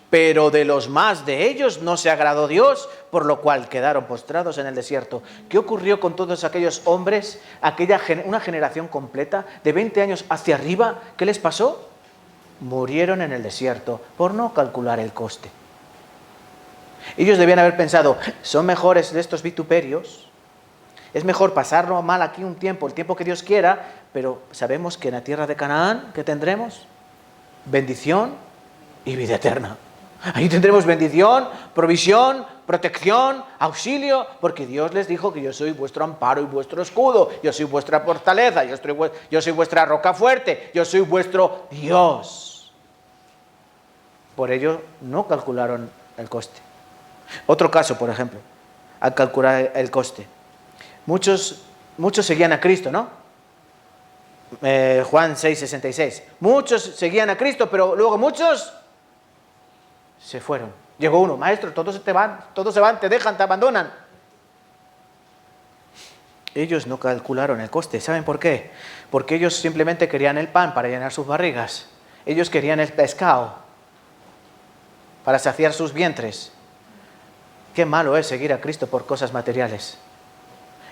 Pero de los más de ellos no se agradó Dios, por lo cual quedaron postrados en el desierto. ¿Qué ocurrió con todos aquellos hombres, una generación completa, de 20 años hacia arriba? ¿Qué les pasó? Murieron en el desierto por no calcular el coste. Ellos debían haber pensado, son mejores de estos vituperios, es mejor pasarlo mal aquí un tiempo, el tiempo que Dios quiera, pero sabemos que en la tierra de Canaán, ¿qué tendremos? Bendición y vida eterna. Ahí tendremos bendición, provisión, protección, auxilio, porque Dios les dijo que yo soy vuestro amparo y vuestro escudo, yo soy vuestra fortaleza, yo soy vuestra roca fuerte, yo soy vuestro Dios. Por ello no calcularon el coste. Otro caso, por ejemplo, al calcular el coste. Muchos seguían a Cristo, ¿no? Juan 6:66. Muchos seguían a Cristo, pero luego muchos se fueron. Llegó uno, maestro, todos se van, te dejan, te abandonan. Ellos no calcularon el coste. ¿Saben por qué? Porque ellos simplemente querían el pan para llenar sus barrigas. Ellos querían el pescado para saciar sus vientres. Qué malo es seguir a Cristo por cosas materiales.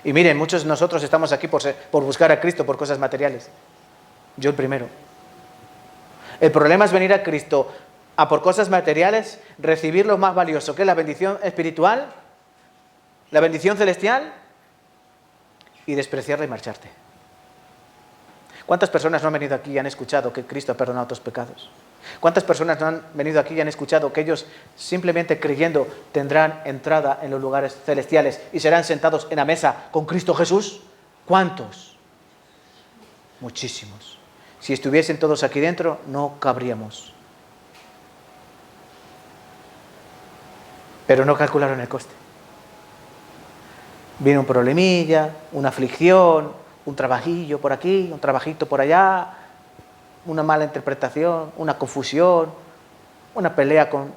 Y miren, muchos de nosotros estamos aquí por buscar a Cristo por cosas materiales. Yo el primero. El problema es venir a Cristo a por cosas materiales, recibir lo más valioso, que es la bendición espiritual, la bendición celestial, y despreciarla y marcharte. ¿Cuántas personas no han venido aquí y han escuchado que Cristo ha perdonado tus pecados? ¿Cuántas personas no han venido aquí y han escuchado que ellos, simplemente creyendo, tendrán entrada en los lugares celestiales y serán sentados en la mesa con Cristo Jesús? ¿Cuántos? Muchísimos. Si estuviesen todos aquí dentro, no cabríamos. Pero no calcularon el coste. Viene un problemilla, una aflicción, un trabajillo por aquí, un trabajito por allá, una mala interpretación, una confusión, una pelea con...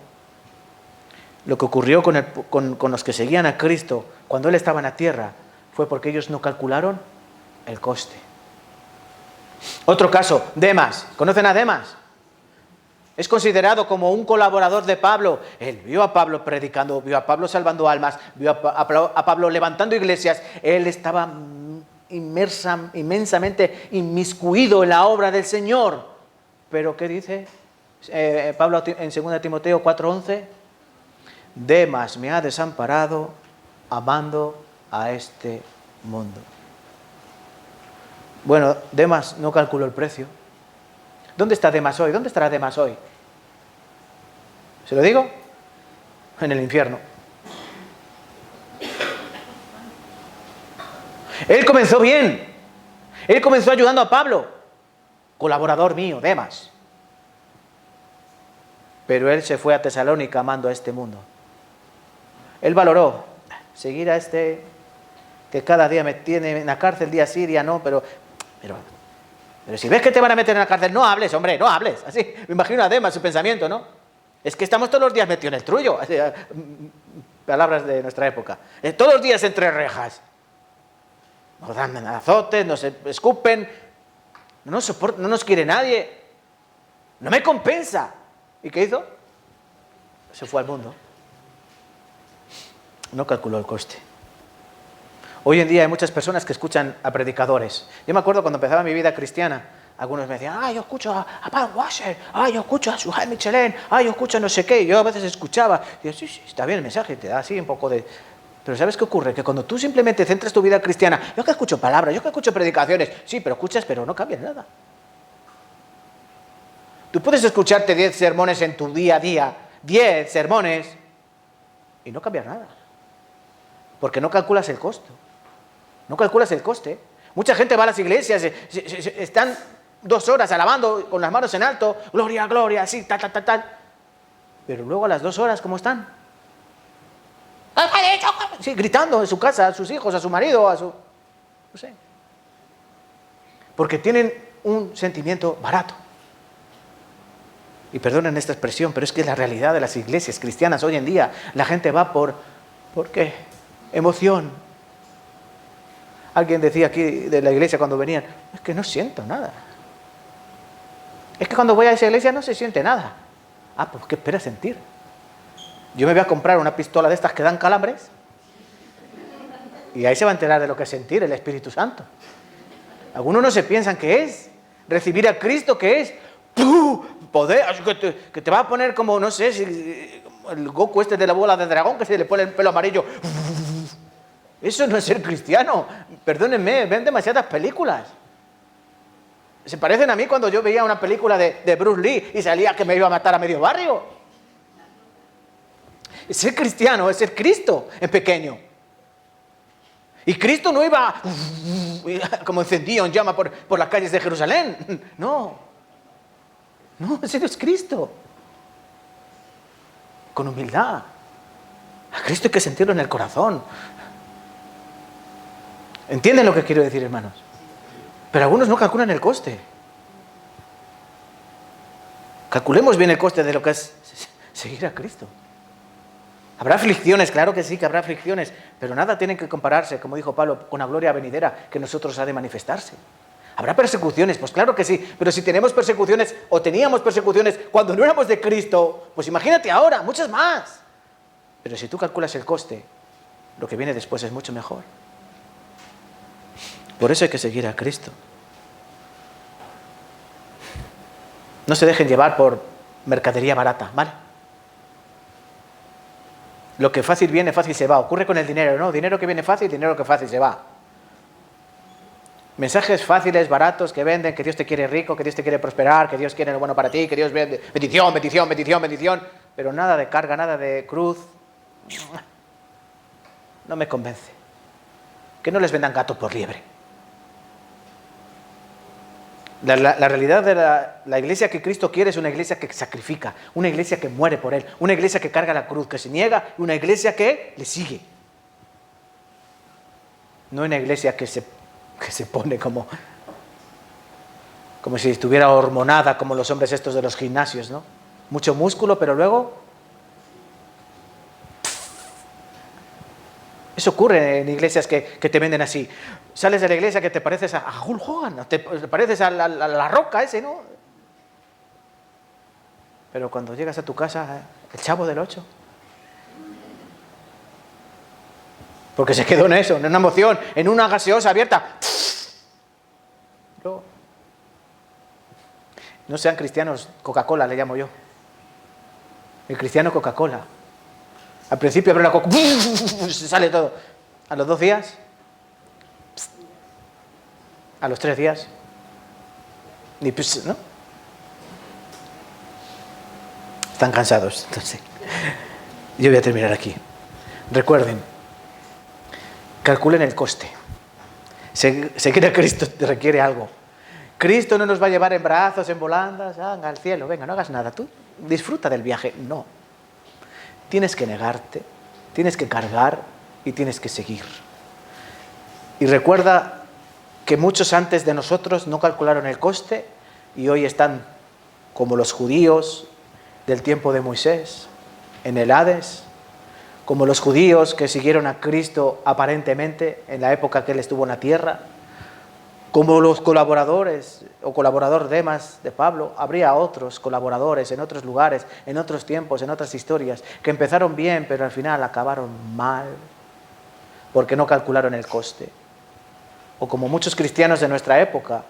Lo que ocurrió con los que seguían a Cristo cuando Él estaba en la tierra fue porque ellos no calcularon el coste. Otro caso, Demas. ¿Conocen a Demas? Es considerado como un colaborador de Pablo. Él vio a Pablo predicando, vio a Pablo salvando almas, vio a Pablo levantando iglesias. Él estaba inmensamente inmiscuido en la obra del Señor. Pero ¿qué dice Pablo en 2 Timoteo 4:11? Demas me ha desamparado amando a este mundo. Bueno, Demas no calculó el precio. ¿Dónde está Demas hoy? ¿Dónde estará Demas hoy? ¿Se lo digo? En el infierno. Él comenzó bien. Él comenzó ayudando a Pablo. Colaborador mío, Demas. Pero él se fue a Tesalónica amando a este mundo. Él valoró seguir a este que cada día me tiene en la cárcel, día sí, día no, pero si ves que te van a meter en la cárcel, no hables, hombre, no hables. Así, me imagino a Demas, su pensamiento, ¿no? Es que estamos todos los días metidos en el trullo. Así, palabras de nuestra época. Todos los días entre rejas. Nos dan azotes, nos escupen. No nos quiere nadie. No me compensa. ¿Y qué hizo? Se fue al mundo. No calculó el coste. Hoy en día hay muchas personas que escuchan a predicadores. Yo me acuerdo cuando empezaba mi vida cristiana, algunos me decían, yo escucho a Paul Washer, yo escucho a Suhail Michelin, yo escucho a no sé qué. Y yo a veces escuchaba, y yo, sí, está bien el mensaje, te da así un poco de... Pero ¿sabes qué ocurre? Que cuando tú simplemente centras tu vida cristiana, yo que escucho palabras, yo que escucho predicaciones, sí, pero escuchas, pero no cambia nada. Tú puedes escucharte 10 sermones en tu día a día, 10 sermones, y no cambiar nada. Porque no calculas el costo. No calculas el coste. Mucha gente va a las iglesias, están 2 horas alabando con las manos en alto, gloria, gloria, así, tal. Pero luego a las 2 horas, ¿cómo están? sí, gritando en su casa, a sus hijos, a su marido, no sé. Porque tienen un sentimiento barato. Y perdonen esta expresión, pero es que es la realidad de las iglesias cristianas hoy en día. La gente va ¿por qué? Emoción. Alguien decía aquí de la iglesia cuando venían, es que no siento nada. Es que cuando voy a esa iglesia no se siente nada. Ah, pues ¿qué esperas sentir? Yo me voy a comprar una pistola de estas que dan calambres y ahí se va a enterar de lo que es sentir el Espíritu Santo. Algunos no se piensan que es recibir a Cristo, que es poder, que te va a poner como, no sé, el Goku este de la bola de dragón que se le pone el pelo amarillo. Eso no es ser cristiano. Perdónenme, ven demasiadas películas. Se parecen a mí cuando yo veía una película de Bruce Lee y salía que me iba a matar a medio barrio. Ser cristiano es ser Cristo en pequeño. Y Cristo no iba como encendido en llama por las calles de Jerusalén. No, ese no es Cristo. Con humildad. A Cristo hay que sentirlo en el corazón. ¿Entienden lo que quiero decir, hermanos? Pero algunos no calculan el coste. Calculemos bien el coste de lo que es seguir a Cristo. Habrá aflicciones, claro que sí, que habrá aflicciones, pero nada tienen que compararse, como dijo Pablo, con la gloria venidera que nosotros ha de manifestarse. ¿Habrá persecuciones? Pues claro que sí, pero si tenemos persecuciones o teníamos persecuciones cuando no éramos de Cristo, pues imagínate ahora, muchas más. Pero si tú calculas el coste, lo que viene después es mucho mejor. Por eso hay que seguir a Cristo. No se dejen llevar por mercadería barata, ¿vale? Lo que fácil viene, fácil se va. Ocurre con el dinero, ¿no? Dinero que viene fácil, dinero que fácil se va. Mensajes fáciles, baratos, que venden, que Dios te quiere rico, que Dios te quiere prosperar, que Dios quiere lo bueno para ti, que Dios vende bendición, bendición, bendición, bendición. Pero nada de carga, nada de cruz. No me convence. Que no les vendan gato por liebre. La realidad de la iglesia que Cristo quiere es una iglesia que sacrifica, una iglesia que muere por Él, una iglesia que carga la cruz, que se niega, una iglesia que le sigue. No una iglesia que se pone como si estuviera hormonada, como los hombres estos de los gimnasios, ¿no? Mucho músculo, pero luego... Eso ocurre en iglesias que te venden así. Sales de la iglesia que te pareces a Hulk Hogan, te pareces a la Roca ese, ¿no? Pero cuando llegas a tu casa, el Chavo del 8. Porque se quedó en eso, en una emoción, en una gaseosa abierta. No sean cristianos Coca-Cola, le llamo yo. El cristiano Coca-Cola. Al principio abre la coca, se sale todo. A los 2 días, a los 3 días, ni ¿no? Están cansados, entonces. Yo voy a terminar aquí. Recuerden, calculen el coste. Seguir a Cristo te requiere algo. Cristo no nos va a llevar en brazos, en volandas, venga al cielo, venga, no hagas nada. Tú disfruta del viaje. No. Tienes que negarte, tienes que cargar y tienes que seguir. Y recuerda que muchos antes de nosotros no calcularon el coste y hoy están como los judíos del tiempo de Moisés, en el Hades, como los judíos que siguieron a Cristo aparentemente en la época que Él estuvo en la tierra, como los colaboradores o colaborador Demas de Pablo. Habría otros colaboradores en otros lugares, en otros tiempos, en otras historias, que empezaron bien, pero al final acabaron mal, porque no calcularon el coste. O como muchos cristianos de nuestra época,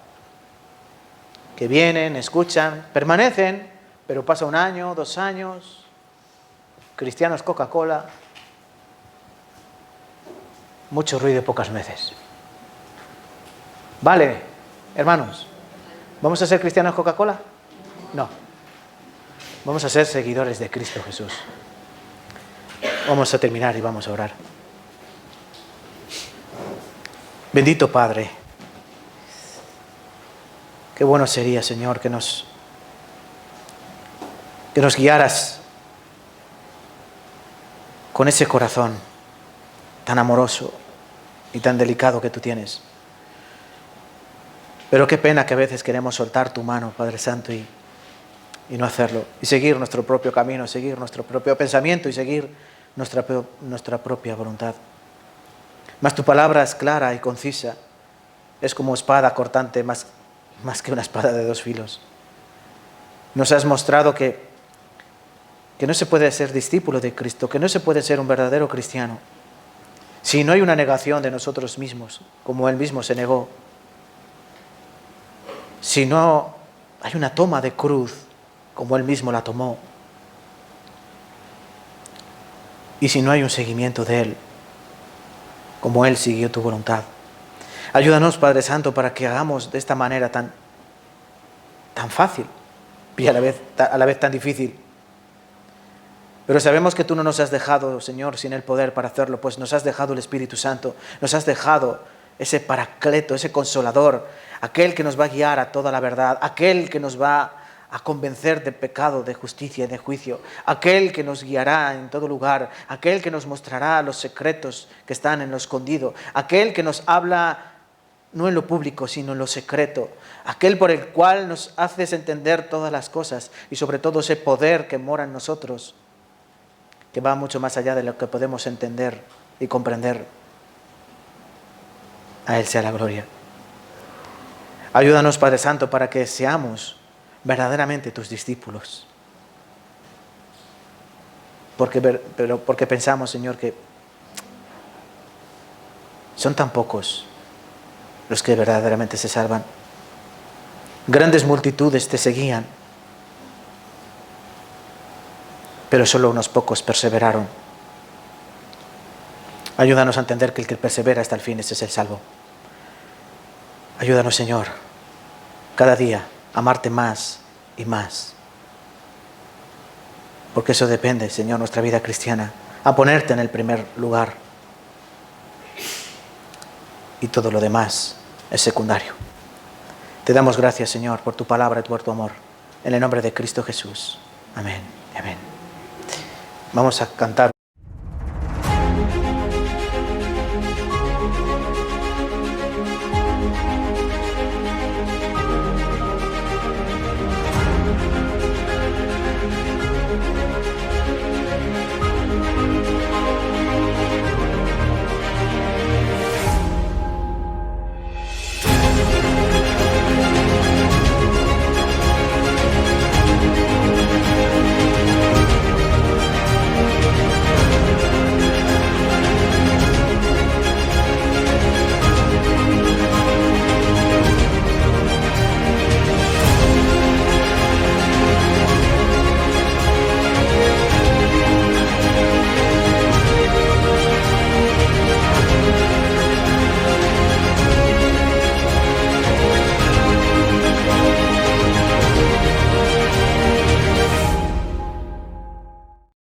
que vienen, escuchan, permanecen, pero pasa 1 año, 2 años, cristianos Coca-Cola, mucho ruido y pocas nueces. Vale, hermanos, ¿vamos a ser cristianos Coca-Cola? No. Vamos a ser seguidores de Cristo Jesús. Vamos a terminar y vamos a orar. Bendito Padre, qué bueno sería, Señor, que nos guiaras con ese corazón tan amoroso y tan delicado que tú tienes. Pero qué pena que a veces queremos soltar tu mano, Padre Santo, y no hacerlo. Y seguir nuestro propio camino, seguir nuestro propio pensamiento y seguir nuestra propia voluntad. Mas tu palabra es clara y concisa. Es como espada cortante más que una espada de dos filos. Nos has mostrado que no se puede ser discípulo de Cristo, que no se puede ser un verdadero cristiano si no hay una negación de nosotros mismos, como Él mismo se negó. Si no hay una toma de cruz, como Él mismo la tomó. Y si no hay un seguimiento de Él, como Él siguió tu voluntad. Ayúdanos, Padre Santo, para que hagamos de esta manera tan fácil y a la vez tan difícil. Pero sabemos que tú no nos has dejado, Señor, sin el poder para hacerlo, pues nos has dejado el Espíritu Santo, nos has dejado ese paracleto, ese consolador, aquel que nos va a guiar a toda la verdad, aquel que nos va a convencer de pecado, de justicia y de juicio, aquel que nos guiará en todo lugar, aquel que nos mostrará los secretos que están en lo escondido, aquel que nos habla no en lo público, sino en lo secreto, aquel por el cual nos haces entender todas las cosas y sobre todo ese poder que mora en nosotros, que va mucho más allá de lo que podemos entender y comprender. A Él sea la gloria. Ayúdanos, Padre Santo, para que seamos verdaderamente tus discípulos. Porque pensamos, Señor, que son tan pocos los que verdaderamente se salvan. Grandes multitudes te seguían, pero solo unos pocos perseveraron. Ayúdanos a entender que el que persevera hasta el fin, ese es el salvo. Ayúdanos, Señor, cada día a amarte más y más. Porque eso depende, Señor, nuestra vida cristiana, a ponerte en el primer lugar. Y todo lo demás es secundario. Te damos gracias, Señor, por tu palabra y por tu amor. En el nombre de Cristo Jesús. Amén. Amén. Vamos a cantar.